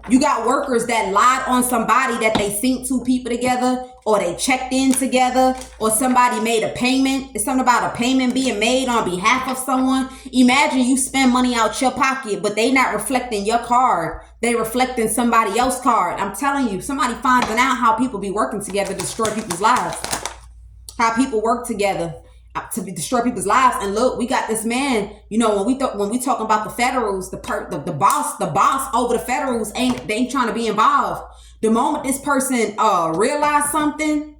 You got workers that lied on somebody that they synced two people together, or they checked in together, or somebody made a payment. It's something about a payment being made on behalf of someone. Imagine you spend money out your pocket, but they not reflecting your card. They reflecting somebody else's card. I'm telling you, somebody finding out how people be working together to destroy people's lives. How people work together to destroy people's lives. And look, we got this man, you know, when we talking about the federals, the boss over the federals they ain't trying to be involved. The moment this person realized something,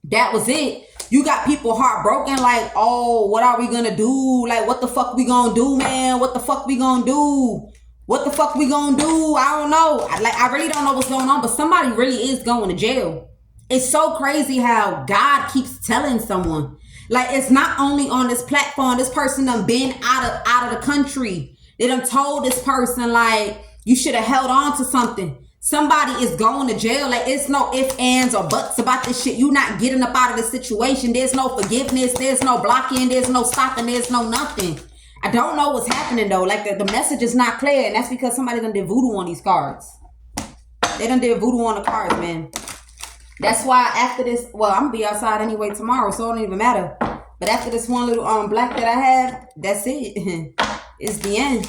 that was it. You got people heartbroken, like, oh, what are we gonna do? Like, what the fuck we gonna do, man? What the fuck we gonna do? What the fuck we gonna do? I don't know. I really don't know what's going on, but somebody really is going to jail. It's so crazy how God keeps telling someone. Like, it's not only on this platform. This person done been out of the country. They done told this person, like, you should have held on to something. Somebody is going to jail. Like, it's no ifs, ands, or buts about this shit. You not getting up out of the situation. There's no forgiveness. There's no blocking. There's no stopping. There's no nothing. I don't know what's happening, though. Like, the message is not clear, and that's because somebody done did voodoo on these cards. They done did voodoo on the cards, man. That's why after this, well, I'm gonna be outside anyway tomorrow, so it don't even matter. But after this one little black that I have, that's it. It's the end.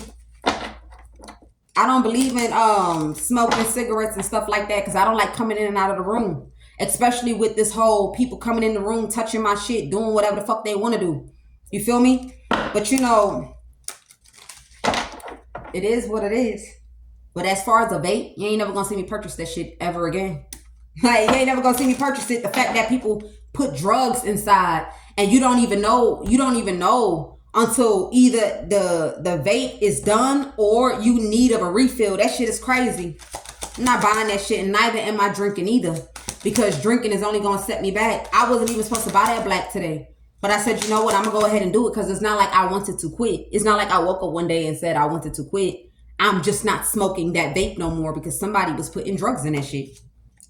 I don't believe in smoking cigarettes and stuff like that, because I don't like coming in and out of the room. Especially with this whole people coming in the room, touching my shit, doing whatever the fuck they want to do. You feel me? But you know, it is what it is. But as far as a vape, you ain't never gonna see me purchase that shit ever again. Like, you ain't never gonna see me purchase it. The fact that people put drugs inside and you don't even know until either the vape is done or you need of a refill. That shit is crazy. I'm not buying that shit, and neither am I drinking either, because drinking is only gonna set me back. I wasn't even supposed to buy that black today, but I said, you know what, I'm gonna go ahead and do it, because it's not like I wanted to quit. It's not like I woke up one day and said I wanted to quit. I'm just not smoking that vape no more because somebody was putting drugs in that shit.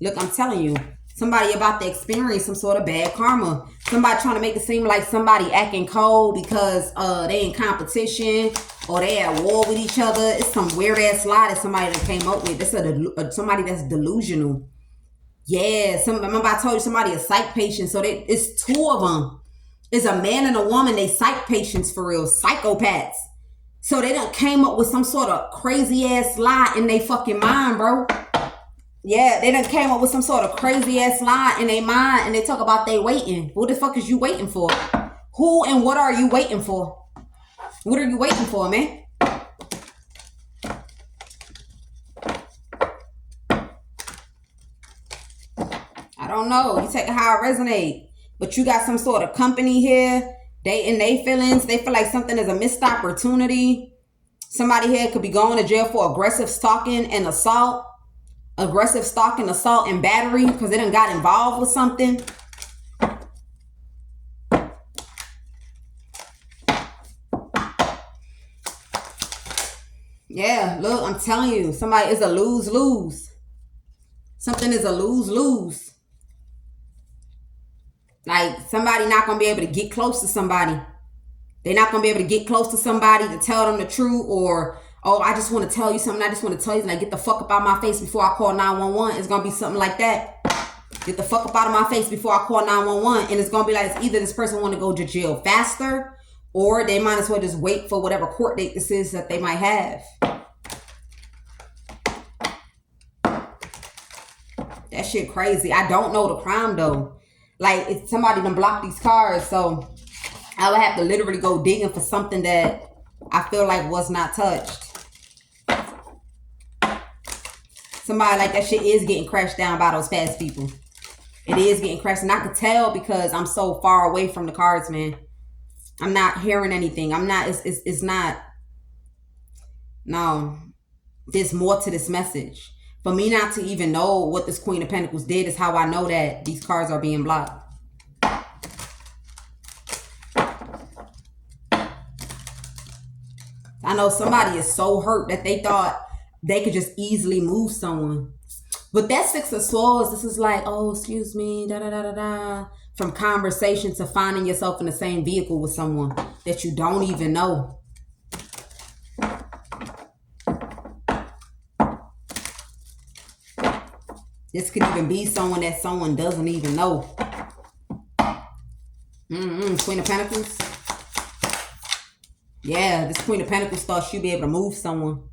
Look, I'm telling you, somebody about to experience some sort of bad karma. Somebody trying to make it seem like somebody acting cold because they in competition or they at war with each other. It's some weird ass lie that somebody that came up with. It's somebody that's delusional. Yeah, remember I told you somebody a psych patient. So it's two of them. It's a man and a woman. They psych patients for real, psychopaths. So they done came up with some sort of crazy ass lie in their fucking mind, bro. Yeah, they done came up with some sort of crazy ass lie in their mind, and they talk about they waiting. What the fuck is you waiting for? Who and what are you waiting for? What are you waiting for, man? I don't know. You take it how it resonate. But you got some sort of company here. They in their feelings. They feel like something is a missed opportunity. Somebody here could be going to jail for aggressive stalking and assault. Aggressive stalking, assault, and battery, because they done got involved with something. Yeah, look, I'm telling you, somebody is a lose-lose. Something is a lose-lose. Like, somebody not going to be able to get close to somebody. They're not going to be able to get close to somebody to tell them the truth, or, oh, I just want to tell you something. I just want to tell you, like, get the fuck up out of my face before I call 911. It's going to be something like that. Get the fuck up out of my face before I call 911. And it's going to be like, it's either this person want to go to jail faster, or they might as well just wait for whatever court date this is that they might have. That shit crazy. I don't know the crime, though. Like, if somebody done blocked these cards, so I would have to literally go digging for something that I feel like was not touched. Somebody like that shit is getting crashed down by those fast people. It is getting crashed. And I could tell because I'm so far away from the cards, man. I'm not hearing anything. I'm not, it's not, no. There's more to this message. For me not to even know what this Queen of Pentacles did is how I know that these cards are being blocked. I know somebody is so hurt that they thought they could just easily move someone. But that Six of Swords, this is like, oh, excuse me, da-da-da-da-da. From conversation to finding yourself in the same vehicle with someone that you don't even know. This could even be someone that someone doesn't even know. Queen of Pentacles. Yeah, this Queen of Pentacles thought she'd be able to move someone.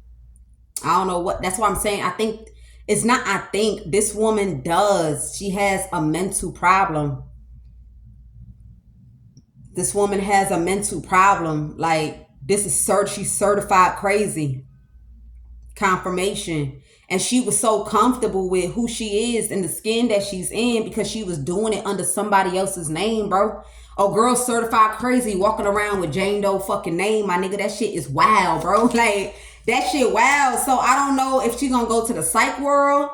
I don't know what. That's why I'm saying I think it's not. I think this woman does. She has a mental problem. This woman has a mental problem. Like this is she's certified crazy. Confirmation. And she was so comfortable with who she is and the skin that she's in because she was doing it under somebody else's name, bro. Oh, girl certified crazy walking around with Jane Doe fucking name. My nigga, that shit is wild, bro. Like, that shit wild. So I don't know if she gonna go to the psych world.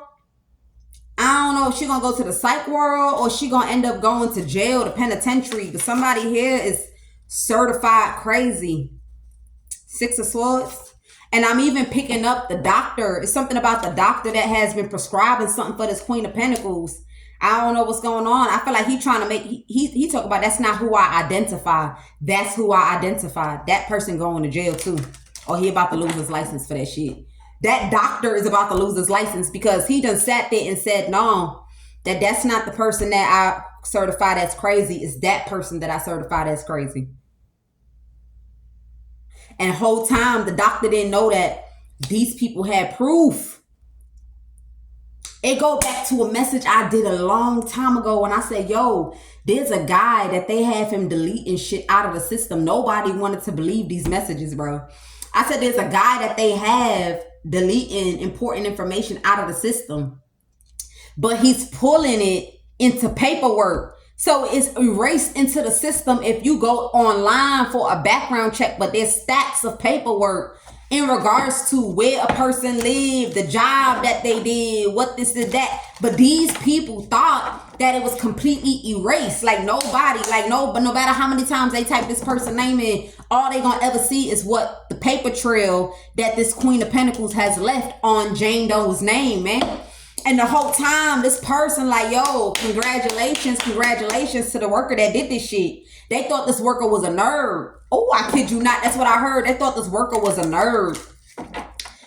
I don't know if she gonna go to the psych world or she gonna end up going to jail, the penitentiary. But somebody here is certified crazy. Six of Swords. And I'm even picking up the doctor. It's something about the doctor that has been prescribing something for this Queen of Pentacles. I don't know what's going on. I feel like he's trying to make, he talk about that's not who I identify. That's who I identify. That person going to jail too. Or he about to lose his license for that shit. That doctor is about to lose his license because he done sat there and said, no, that's not the person that I certify that's crazy. It's that person that I certify that's crazy. And the whole time, the doctor didn't know that these people had proof. It go back to a message I did a long time ago when I said, yo, there's a guy that they have him deleting shit out of the system. Nobody wanted to believe these messages, bro. I said there's a guy that they have deleting important information out of the system. But he's pulling it into paperwork. So it's erased into the system if you go online for a background check, but there's stacks of paperwork in regards to where a person lived, the job that they did, what this and that. But these people thought that it was completely erased. Like nobody, but no matter how many times they type this person's name in, all they gonna ever see is what the paper trail that this Queen of Pentacles has left on Jane Doe's name, man. And the whole time, this person like, yo, congratulations to the worker that did this shit. They thought this worker was a nerd. Oh, I kid you not. That's what I heard. They thought this worker was a nerd.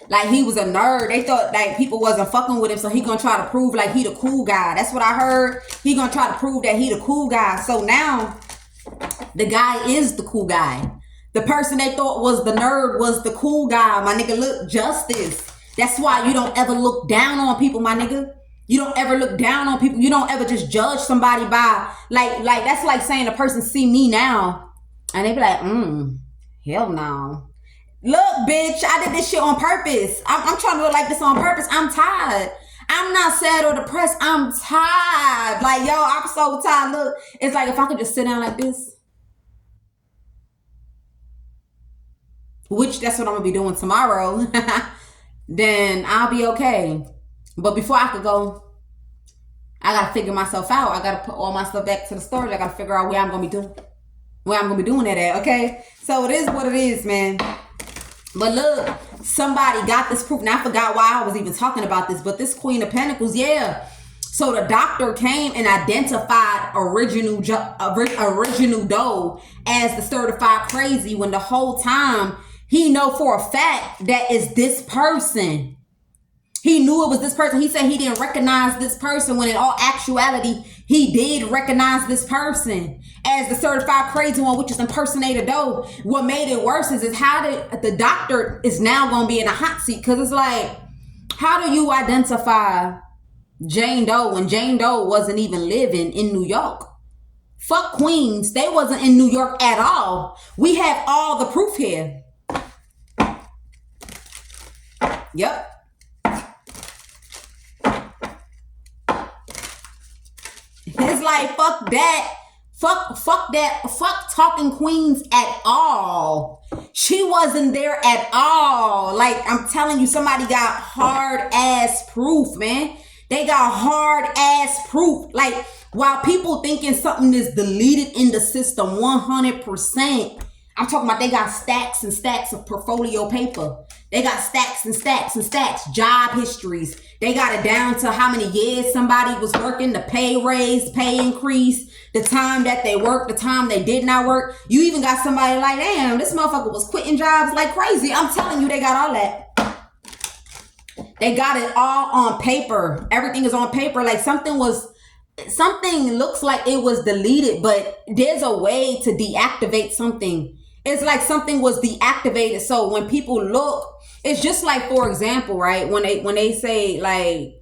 Like, he was a nerd. They thought, like, people wasn't fucking with him, so he gonna try to prove, like, he the cool guy. That's what I heard. He gonna try to prove that he the cool guy. So now, the guy is the cool guy. The person they thought was the nerd was the cool guy. My nigga, look, justice. That's why you don't ever look down on people, my nigga. You don't ever look down on people. You don't ever just judge somebody by, like that's like saying a person see me now and they be like, hell no. Look, bitch, I did this shit on purpose. I'm trying to look like this on purpose. I'm tired. I'm not sad or depressed. I'm tired. Like, yo, I'm so tired. Look, it's like if I could just sit down like this, which that's what I'm going to be doing tomorrow. Then I'll be okay. But before I could go, I gotta figure myself out. I gotta put all my stuff back to the storage. I gotta figure out where I'm gonna be doing that at, okay? So it is what it is, man. But look, somebody got this proof. Now I forgot why I was even talking about this, but this Queen of Pentacles, yeah. So the doctor came and identified original Doe as the certified crazy when the whole time he know for a fact that is this person. He knew it was this person. He said he didn't recognize this person when in all actuality, he did recognize this person as the certified crazy one, which is impersonator Doe. What made it worse is how the doctor is now going to be in a hot seat. Because it's like, how do you identify Jane Doe when Jane Doe wasn't even living in New York? Fuck Queens. They wasn't in New York at all. We have all the proof here. Yep. It's like, fuck that. Fuck that. Fuck talking queens at all. She wasn't there at all. Like, I'm telling you, somebody got hard ass proof, man. They got hard ass proof. Like, while people thinking something is deleted in the system 100%, I'm talking about they got stacks and stacks of portfolio paper. They got stacks and stacks and stacks, job histories. They got it down to how many years somebody was working, the pay raise, pay increase, the time that they worked, the time they did not work. You even got somebody like, damn, this motherfucker was quitting jobs like crazy. I'm telling you, they got all that. They got it all on paper. Everything is on paper. Like something looks like it was deleted, but there's a way to deactivate something. It's like something was deactivated. So when people look, it's just like, for example, right? When they say like,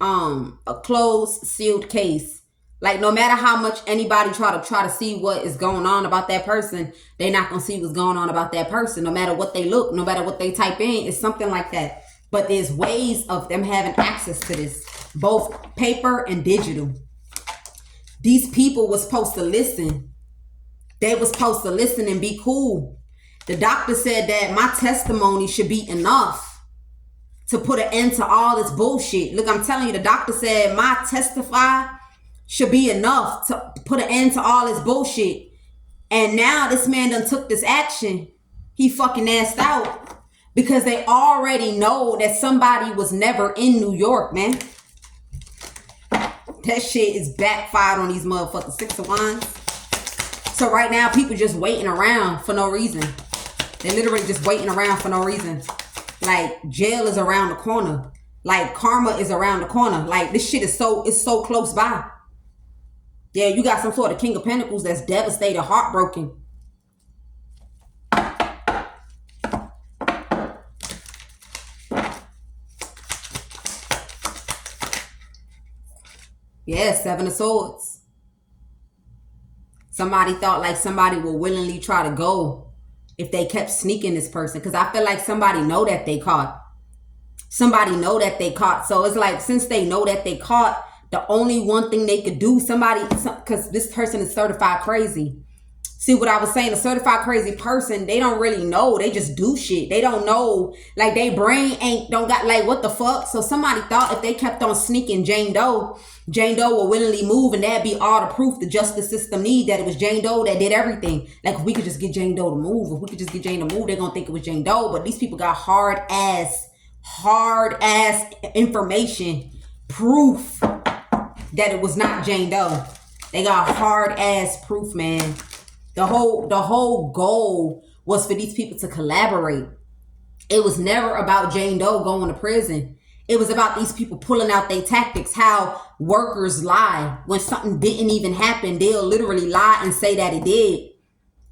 a closed sealed case, like no matter how much anybody try to see what is going on about that person, they're not going to see what's going on about that person. No matter what they look, no matter what they type in, it's something like that. But there's ways of them having access to this, both paper and digital. These people was supposed to listen. They was supposed to listen and be cool. The doctor said that my testimony should be enough to put an end to all this bullshit. Look, I'm telling you, the doctor said my testify should be enough to put an end to all this bullshit. And now this man done took this action. He fucking assed out because they already know that somebody was never in New York, man. That shit is backfired on these motherfuckers. 6 of Wands. So right now, people just waiting around for no reason. They're literally just waiting around for no reason. Like, jail is around the corner. Like, karma is around the corner. Like, this shit is so close by. Yeah, you got some sort of King of Pentacles that's devastated, heartbroken. Yeah, 7 of Swords. Somebody thought like somebody would willingly try to go if they kept sneaking this person. Because I feel like somebody know that they caught. Somebody know that they caught. So it's like, since they know that they caught, the only one thing they could do, because this person is certified crazy. See what I was saying? A certified crazy person, they don't really know. They just do shit. They don't know. Like, they brain don't got like, what the fuck? So somebody thought if they kept on sneaking Jane Doe will willingly move, and that'd be all the proof the justice system need that it was Jane Doe that did everything. Like, if we could just get Jane Doe to move, if we could just get Jane to move, they're gonna think it was Jane Doe. But these people got hard ass information, proof that it was not Jane Doe. They got hard ass proof, man. The whole goal was for these people to collaborate. It was never about Jane Doe going to prison. It was about these people pulling out their tactics, how workers lie. When something didn't even happen, they'll literally lie and say that it did.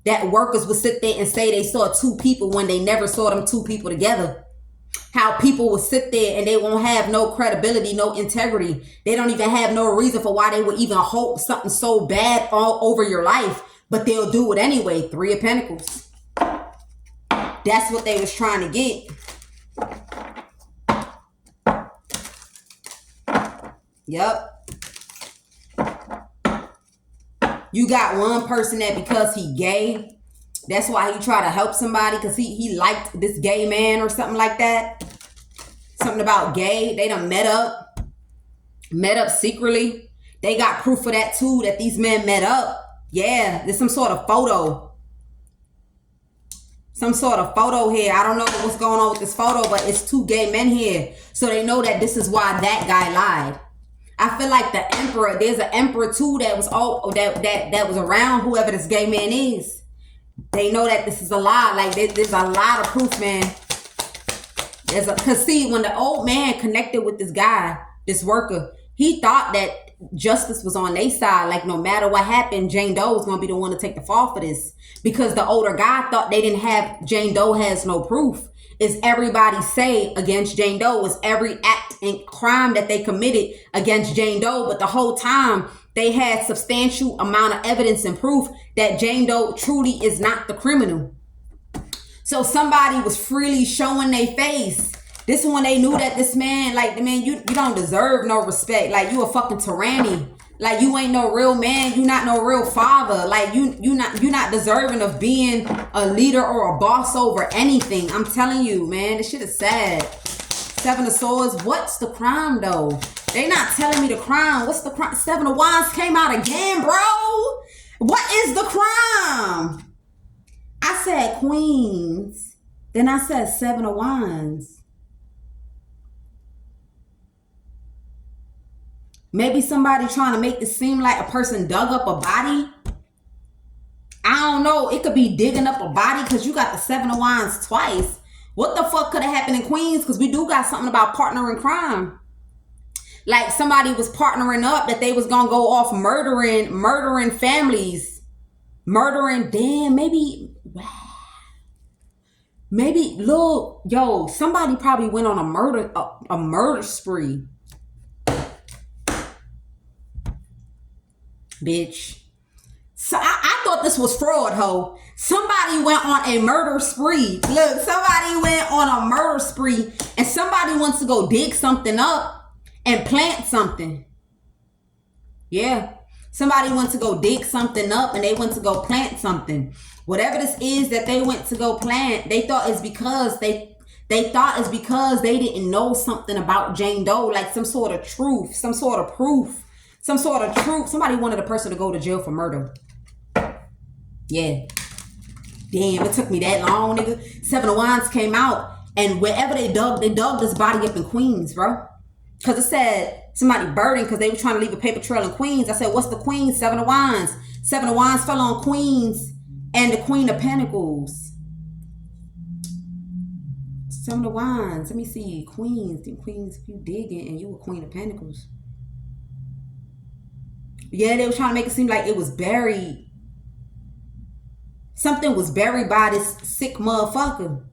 That workers would sit there and say they saw 2 people when they never saw them 2 people together. How people will sit there and they won't have no credibility, no integrity. They don't even have no reason for why they would even hope something so bad all over your life. But they'll do it anyway. 3 of Pentacles. That's what they was trying to get. Yep. You got one person that because he gay, that's why he tried to help somebody because he liked this gay man or something like that. Something about gay. They done met up secretly. They got proof of that too, that these men met up. Yeah, there's some sort of photo. Some sort of photo here. I don't know what's going on with this photo, but it's 2 gay men here. So they know that this is why that guy lied. I feel like the emperor, there's an emperor too that was that was around whoever this gay man is. They know that this is a lie. Like there's a lot of proof, man. Cause see, when the old man connected with this guy, this worker, he thought that justice was on their side. Like, no matter what happened, Jane Doe was gonna be the one to take the fall for this, because the older guy thought they didn't have, Jane Doe has no proof. Is everybody say against Jane Doe was every act and crime that they committed against Jane Doe, but the whole time they had substantial amount of evidence and proof that Jane Doe truly is not the criminal. So somebody was freely showing their face. This one, they knew that this man, like, the man, you don't deserve no respect. Like, you a fucking tyranny. Like, you ain't no real man. You not no real father. Like, you not deserving of being a leader or a boss over anything. I'm telling you, man, this shit is sad. Seven of Swords. What's the crime, though? They not telling me the crime. What's the crime? Seven of Wands came out again, bro. What is the crime? I said Queens. Then I said Seven of Wands. Maybe somebody trying to make it seem like a person dug up a body. I don't know. It could be digging up a body because you got the Seven of Wands twice. What the fuck could have happened in Queens? Because we do got something about partner in crime. Like, somebody was partnering up that they was going to go off murdering families. Damn, maybe, look, yo, somebody probably went on a murder spree. Bitch. So I thought this was fraud, ho. Somebody went on a murder spree. Look, somebody went on a murder spree and somebody wants to go dig something up and plant something. Yeah. Somebody went to go dig something up and they went to go plant something. Whatever this is that they went to go plant, they thought it's because they didn't know something about Jane Doe, like some sort of truth, some sort of proof. Some sort of truth. Somebody wanted a person to go to jail for murder. Yeah. Damn, it took me that long, nigga. Seven of Wands came out. And wherever they dug this body up in Queens, bro. Because it said somebody buried because they were trying to leave a paper trail in Queens. I said, what's the Queens? Seven of Wands. Seven of Wands fell on Queens and the Queen of Pentacles. Seven of Wands. Let me see. Queens. If you digging and you a Queen of Pentacles. Yeah, they were trying to make it seem like it was buried. Something was buried by this sick motherfucker.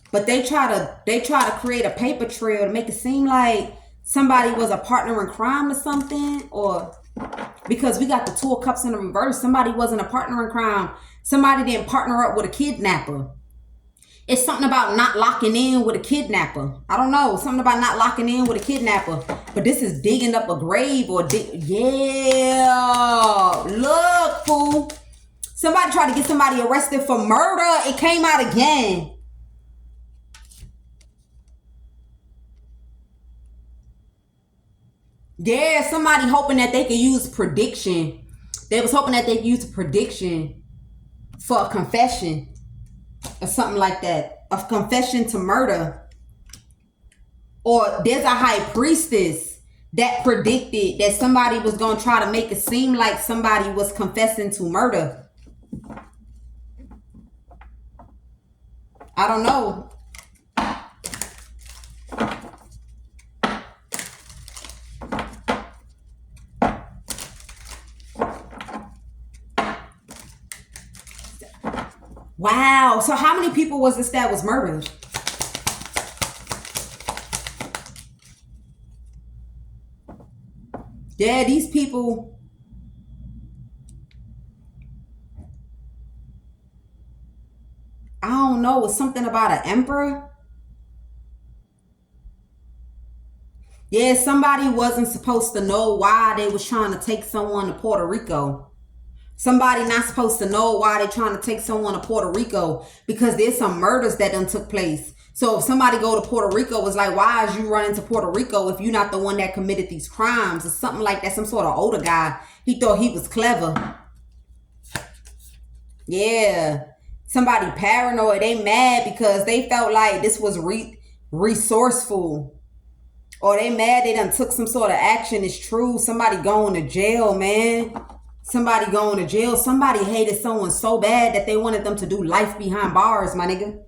But they try to create a paper trail to make it seem like somebody was a partner in crime or something. Or because we got the Two of Cups in the reverse. Somebody wasn't a partner in crime. Somebody didn't partner up with a kidnapper. It's something about not locking in with a kidnapper. I don't know. Something about not locking in with a kidnapper. But this is digging up a grave or yeah. Look, fool. Somebody tried to get somebody arrested for murder. It came out again. Yeah, somebody hoping that they could use prediction. They was hoping that they could use prediction for a confession. Or something like that. A confession to murder. Or there's a high priestess that predicted that somebody was going to try to make it seem like somebody was confessing to murder. I don't know. Wow. So how many people was this that was murdered? Yeah, these people. I don't know. It's something about an emperor. Yeah, somebody wasn't supposed to know why they was trying to take someone to Puerto Rico. Somebody not supposed to know why they're trying to take someone to Puerto Rico because there's some murders that done took place. So if somebody go to Puerto Rico, it's like, why is you running to Puerto Rico if you're not the one that committed these crimes? Or something like that. Some sort of older guy. He thought he was clever. Yeah. Somebody paranoid. They mad because they felt like this was resourceful. Or they mad they done took some sort of action. It's true. Somebody going to jail, man. Somebody going to jail. Somebody hated someone so bad that they wanted them to do life behind bars, my nigga.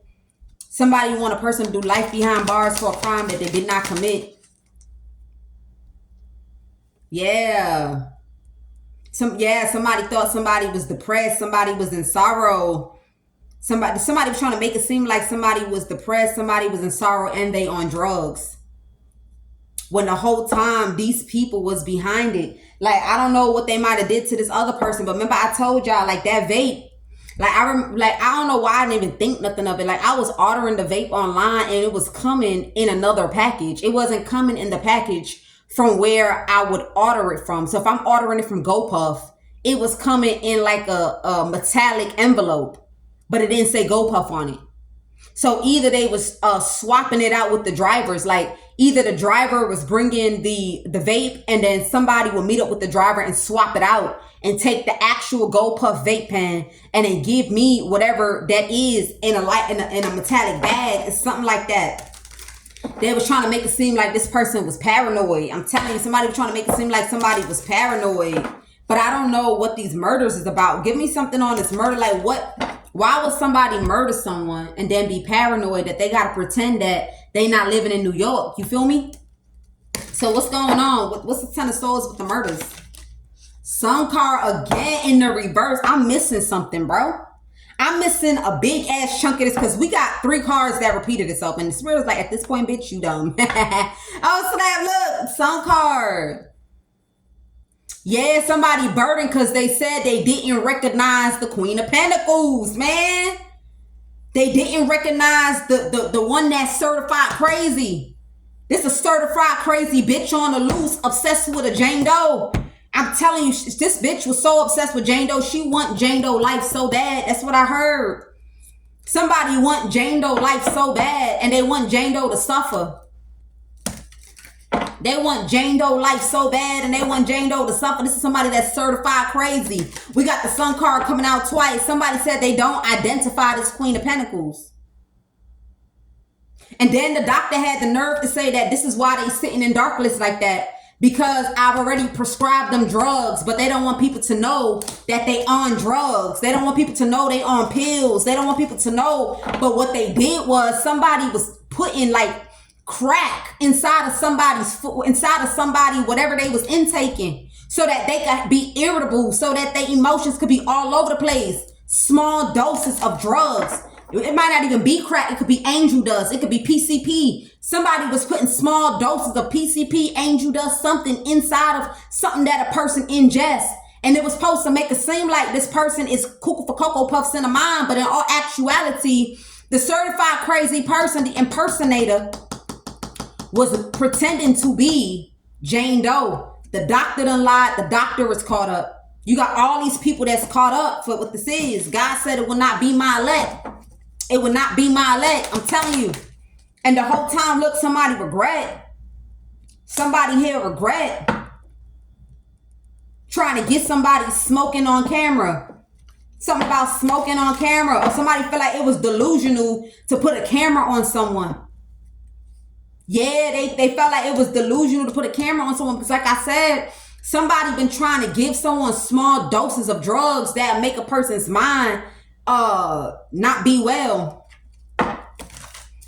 Somebody want a person to do life behind bars for a crime that they did not commit. Yeah. Somebody thought somebody was depressed. Somebody was in sorrow. Somebody was trying to make it seem like somebody was depressed. Somebody was in sorrow and they on drugs. When the whole time these people was behind it. Like, I don't know what they might have did to this other person. But remember I told y'all, like, that vape. Like, I don't know why I didn't even think nothing of it. Like, I was ordering the vape online and it was coming in another package. It wasn't coming in the package from where I would order it from. So if I'm ordering it from GoPuff, it was coming in like a metallic envelope, but it didn't say GoPuff on it. So either they was swapping it out with the drivers, like either the driver was bringing the vape and then somebody would meet up with the driver and swap it out and take the actual GoPuff vape pen and then give me whatever that is in a metallic bag or something like that. They was trying to make it seem like this person was paranoid. I'm telling you, somebody was trying to make it seem like somebody was paranoid. But I don't know what these murders is about. Give me something on this murder. Like what? Why would somebody murder someone and then be paranoid that they got to pretend that they not living in New York? You feel me? So what's going on? What's the 10 of souls with the murders? Sun card again in the reverse. I'm missing something, bro. I'm missing a big ass chunk of this because we got 3 cards that repeated itself. And the spirit was like, at this point, bitch, you dumb. Oh, snap, look. Sun card. Yeah, somebody burdened because they said they didn't recognize the Queen of Pentacles, man. They didn't recognize the one that's certified crazy. This is a certified crazy bitch on the loose, obsessed with a Jane Doe. I'm telling you, this bitch was so obsessed with Jane Doe. She want Jane Doe life so bad. That's what I heard. Somebody want Jane Doe life so bad, and they want Jane Doe to suffer. They want Jane Doe life so bad, and they want Jane Doe to suffer. This is somebody that's certified crazy. We got the Sun card coming out twice. Somebody said they don't identify this Queen of Pentacles. And then the doctor had the nerve to say that this is why they sitting in dark lists like that. Because I've already prescribed them drugs, but they don't want people to know that they on drugs. They don't want people to know they on pills. They don't want people to know. But what they did was somebody was putting like crack inside of somebody's foot, inside of somebody, whatever they was intaking, so that they could be irritable, so that their emotions could be all over the place. Small doses of drugs. It might not even be crack. It could be angel dust. It could be PCP. Somebody was putting small doses of PCP, angel dust, something inside of something that a person ingests. And it was supposed to make it seem like this person is cuckoo for Cocoa Puffs in a mind. But in all actuality, the certified crazy person, the impersonator, was pretending to be Jane Doe. The doctor done lied. The doctor is caught up. You got all these people that's caught up for what this is. God said it will not be my elect. It would not be my elect. I'm telling you. And the whole time, look, somebody regret. Somebody here regret. Trying to get somebody smoking on camera. Something about smoking on camera. Or somebody feel like it was delusional to put a camera on someone. Yeah, they felt like it was delusional to put a camera on someone. Because like I said, somebody been trying to give someone small doses of drugs that make a person's mind not be well.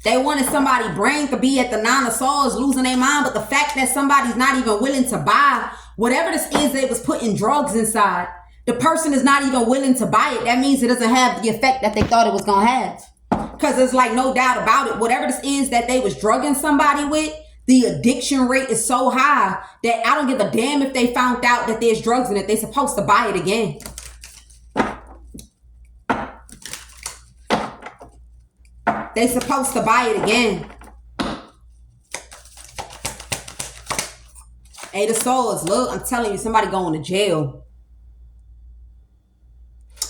They wanted somebody's brain to be at the 9 of Swords, losing their mind. But the fact that somebody's not even willing to buy whatever this is, they was putting drugs inside. The person is not even willing to buy it. That means it doesn't have the effect that they thought it was going to have. Because there's like no doubt about it. Whatever this is that they was drugging somebody with, the addiction rate is so high that I don't give a damn if they found out that there's drugs in it. They're supposed to buy it again. They supposed to buy it again. 8 of Swords. Look, I'm telling you, somebody going to jail.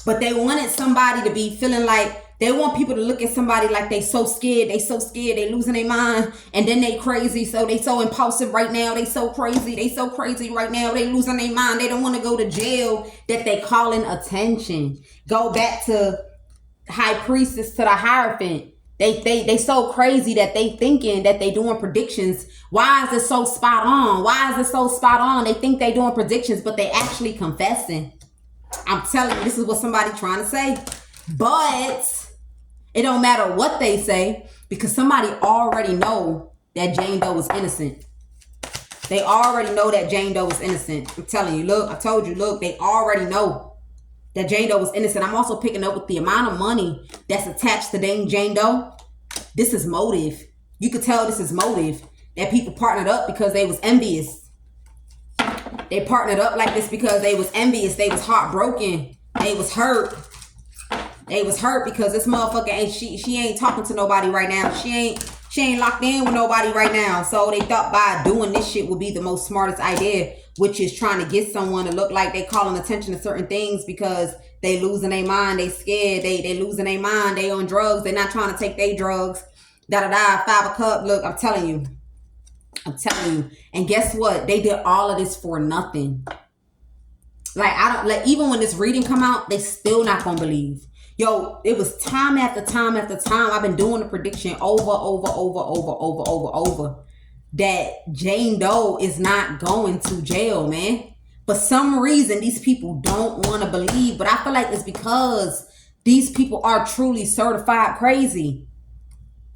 But they wanted somebody to be feeling like, they want people to look at somebody like they so scared. They so scared. They losing their mind. And then they crazy. So they so impulsive right now. They so crazy. They so crazy right now. They losing their mind. They don't want to go to jail. That they calling attention. Go back to High Priestess to the Hierophant. They so crazy that they thinking that they doing predictions. Why is it so spot on? Why is it so spot on? They think they doing predictions, but they actually confessing. I'm telling you, this is what somebody trying to say. But it don't matter what they say, because somebody already know that Jane Doe was innocent. They already know that Jane Doe was innocent. I'm telling you, look, I told you, look, they already know that Jane Doe was innocent. I'm also picking up with the amount of money that's attached to Jane Doe. This is motive. You could tell this is motive. That people partnered up because they was envious. They partnered up like this because they was envious. They was heartbroken. They was hurt. They was hurt because this motherfucker ain't, she ain't talking to nobody right now. She She ain't locked in with nobody right now. So they thought by doing this shit would be the most smartest idea, which is trying to get someone to look like they calling attention to certain things because they losing their mind, they scared, they losing their mind, they on drugs, they not trying to take their drugs, da-da-da, 5 of cups. Look, I'm telling you. And guess what? They did all of this for nothing. Like, I don't, like, even when this reading come out, they still not gonna believe. Yo, it was time after time after time. I've been doing the prediction over, that Jane Doe is not going to jail, man. For some reason, these people don't want to believe. But I feel like it's because these people are truly certified crazy.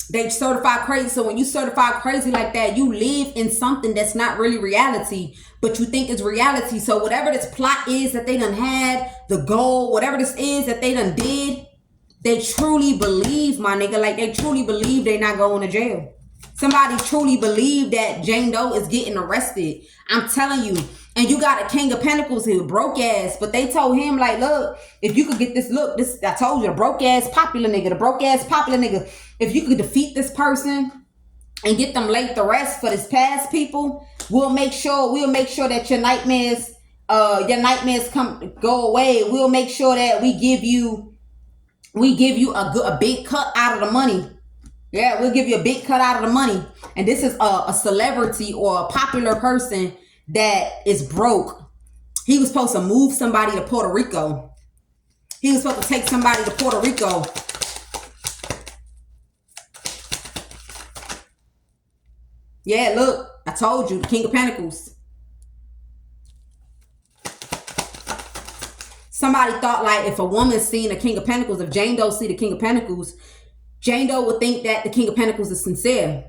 They certified crazy. So when you certify crazy like that, you live in something that's not really reality, but you think it's reality. So whatever this plot is that they done had, the goal, whatever this is that they done did, they truly believe, my nigga. Like, they truly believe they not going to jail. Somebody truly believe that Jane Doe is getting arrested. I'm telling you. And you got a King of Pentacles here, broke ass. But they told him, like, look, if you could get this, look, this, I told you, the broke ass popular nigga, if you could defeat this person and get them laid to rest for this past people, we'll make sure that your nightmares go away. We'll make sure that we give you a big cut out of the money. Yeah, we'll give you a big cut out of the money. And this is a celebrity or a popular person that is broke. He was supposed to move somebody to Puerto Rico. He was supposed to take somebody to Puerto Rico. Yeah, look, I told you, the King of Pentacles. Somebody thought, like, if a woman seen the King of Pentacles, if Jane Doe see the King of Pentacles, Jane Doe would think that the King of Pentacles is sincere.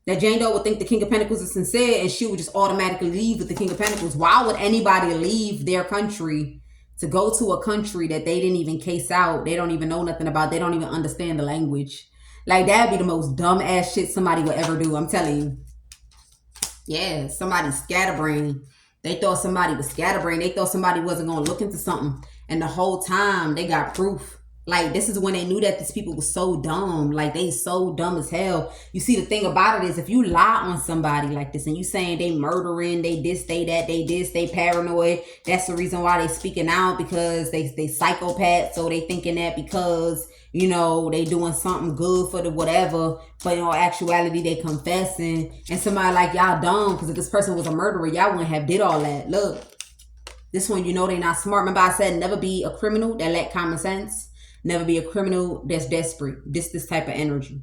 That Jane Doe would think the King of Pentacles is sincere, and she would just automatically leave with the King of Pentacles. Why would anybody leave their country to go to a country that they didn't even case out? They don't even know nothing about. They don't even understand the language. Like, that'd be the most dumb ass shit somebody would ever do. I'm telling you. Yeah, somebody scatterbrain. They thought somebody was scatterbrain. They thought somebody wasn't going to look into something. And the whole time, they got proof. Like, this is when they knew that these people were so dumb. Like, they so dumb as hell. You see, the thing about it is, if you lie on somebody like this and you saying they murdering, they this, they that, they this, they paranoid, that's the reason why they speaking out, because they psychopaths. So they thinking that because, you know, they doing something good for the whatever, but in all actuality, they confessing. And somebody like, y'all dumb, because if this person was a murderer, y'all wouldn't have did all that. Look, this one, you know, they not smart. Remember I said, never be a criminal that lack common sense. Never be a criminal that's desperate. This type of energy.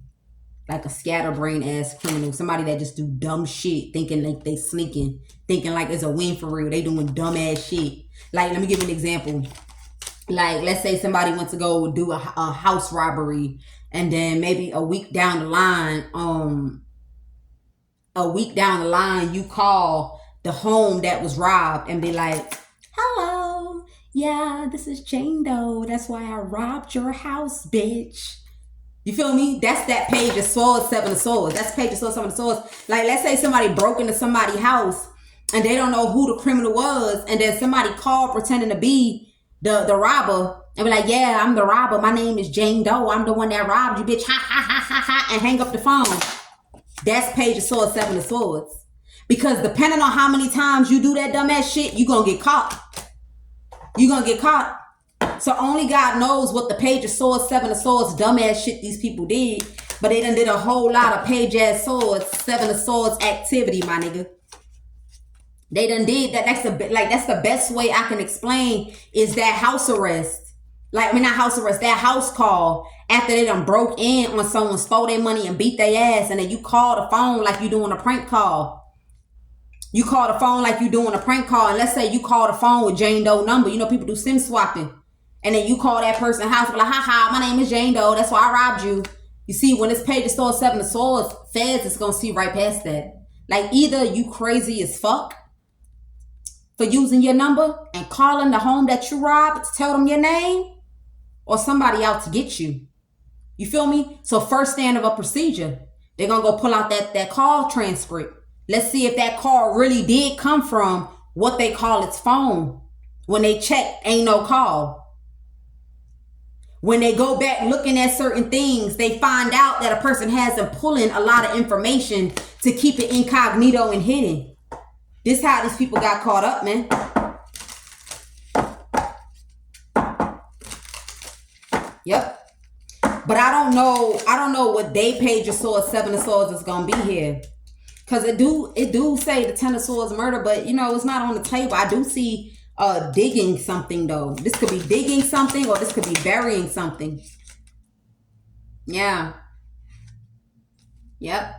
Like a scatterbrain ass criminal. Somebody that just do dumb shit, thinking like they sneaking. Thinking like it's a win for real. They doing dumb ass shit. Like, let me give you an example. Like, let's say somebody wants to go do a house robbery. And then maybe a week down the line, you call the home that was robbed and be like, hello. Yeah, this is Jane Doe. That's why I robbed your house, bitch. You feel me? That's that Page of Swords, 7 of Swords. That's Page of Swords, 7 of Swords. Like, let's say somebody broke into somebody's house and they don't know who the criminal was. And then somebody called pretending to be the robber and be like, yeah, I'm the robber. My name is Jane Doe. I'm the one that robbed you, bitch. Ha, ha, ha, ha, ha. And hang up the phone. That's Page of Swords, 7 of Swords. Because depending on how many times you do that dumbass shit, you're going to get caught. You're going to get caught. So only God knows what the Page of Swords, 7 of Swords, dumbass shit these people did. But they done did a whole lot of Page of Swords, 7 of Swords activity, my nigga. They done did that. That's the best way I can explain is that house arrest. Like, I mean, not house arrest, that house call after they done broke in on someone, stole their money and beat their ass. And then you call the phone like you doing a prank call. You call the phone like you doing a prank call. And let's say you call the phone with Jane Doe number. You know, people do SIM swapping. And then you call that person's house and be like, haha, my name is Jane Doe. That's why I robbed you. You see, when it's Page of Swords, 7 of Swords, feds is going to see right past that. Like, either you crazy as fuck for using your number and calling the home that you robbed to tell them your name, or somebody out to get you. You feel me? So first stand of a procedure, they're going to go pull out that call transcript. Let's see if that call really did come from what they call its phone. When they check, ain't no call. When they go back looking at certain things, they find out that a person has them pulling a lot of information to keep it incognito and hidden. This is how these people got caught up, man. Yep. But I don't know what they Page of Swords, Seven of Swords is gonna be here. Cause it do say the Ten of Swords murder, but you know, it's not on the table. I do see digging something though. This could be digging something, or this could be burying something. Yeah. Yep.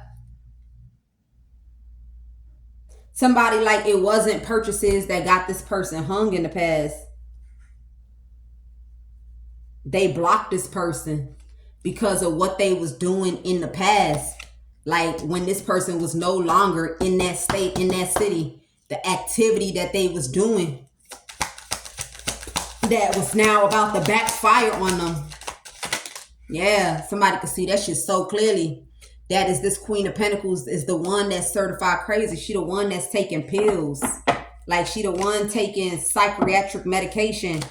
Somebody like it wasn't purchases that got this person hung in the past. They blocked this person because of what they was doing in the past. Like when this person was no longer in that state, in that city, the activity that they was doing that was now about to backfire on them. Yeah, somebody could see that shit so clearly. That is this Queen of Pentacles is the one that's certified crazy. She the one that's taking pills. Like she the one taking psychiatric medication.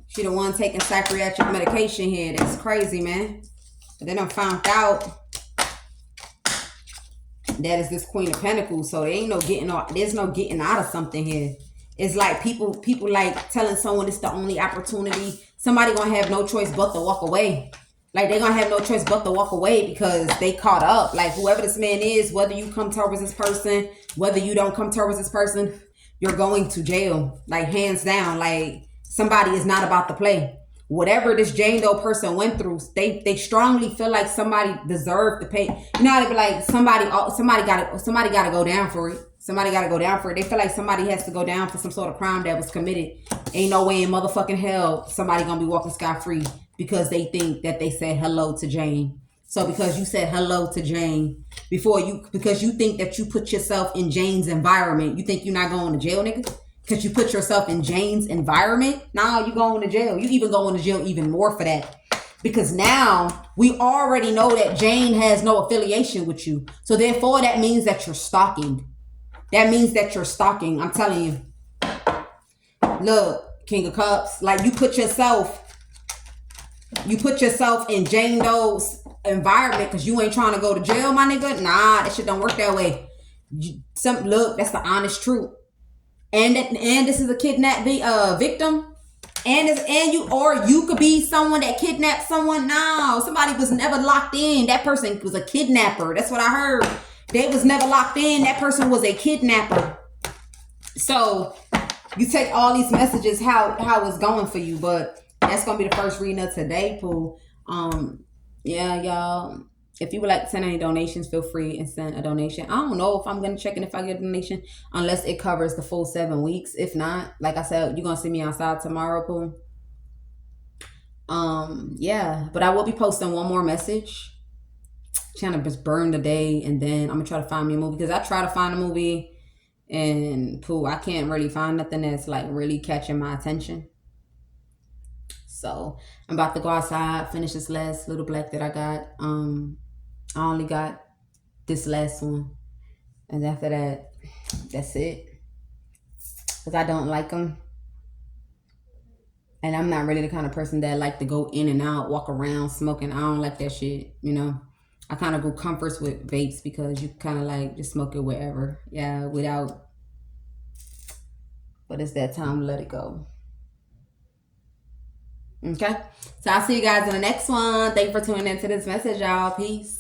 She the one taking psychiatric medication here. That's crazy, man. But then I found out that is this Queen of Pentacles. So there ain't no getting out. There's no getting out of something here. It's like people like telling someone it's the only opportunity. Somebody gonna have no choice but to walk away. Like they gonna have no choice but to walk away because they caught up. Like whoever this man is, whether you come towards this person, whether you don't come towards this person, you're going to jail. Like hands down. Like somebody is not about to play. Whatever this Jane Doe person went through, they strongly feel like somebody deserved to pay. You know how they be like somebody gotta go down for it. Somebody gotta go down for it. They feel like somebody has to go down for some sort of crime that was committed. Ain't no way in motherfucking hell somebody gonna be walking scot-free because they think that they said hello to Jane. So because you said hello to Jane because you think that you put yourself in Jane's environment, you think you're not going to jail, nigga? Because you put yourself in Jane's environment? Nah, you going to jail. You even going to jail even more for that. Because now we already know that Jane has no affiliation with you. So therefore that means that you're stalking. That means that you're stalking. I'm telling you. Look, King of Cups. Like you put yourself in Jane Doe's environment because you ain't trying to go to jail, my nigga. Nah, that shit don't work that way. Look, that's the honest truth. And this is a kidnapped victim, and you could be someone that kidnapped someone. No, somebody was never locked in. That person was a kidnapper. That's what I heard. They was never locked in. That person was a kidnapper. So you take all these messages how it's going for you, but that's gonna be the first reading of today, Pooh. Yeah, y'all. If you would like to send any donations, feel free and send a donation. I don't know if I'm going to check in if I get a donation unless it covers the full 7 weeks. If not, like I said, you're going to see me outside tomorrow, Pooh. Yeah, but I will be posting one more message. Trying to just burn the day, and then I'm going to try to find me a movie because I try to find a movie and Pooh, I can't really find nothing that's like really catching my attention. So I'm about to go outside, finish this last little black that I got. I only got this last one. And after that, that's it. Because I don't like them. And I'm not really the kind of person that like to go in and out, walk around smoking. I don't like that shit, you know. I kind of go comforts with vapes because you kind of like just smoke it wherever. Yeah, without. But it's that time to let it go. Okay. So I'll see you guys in the next one. Thank you for tuning into this message, y'all. Peace.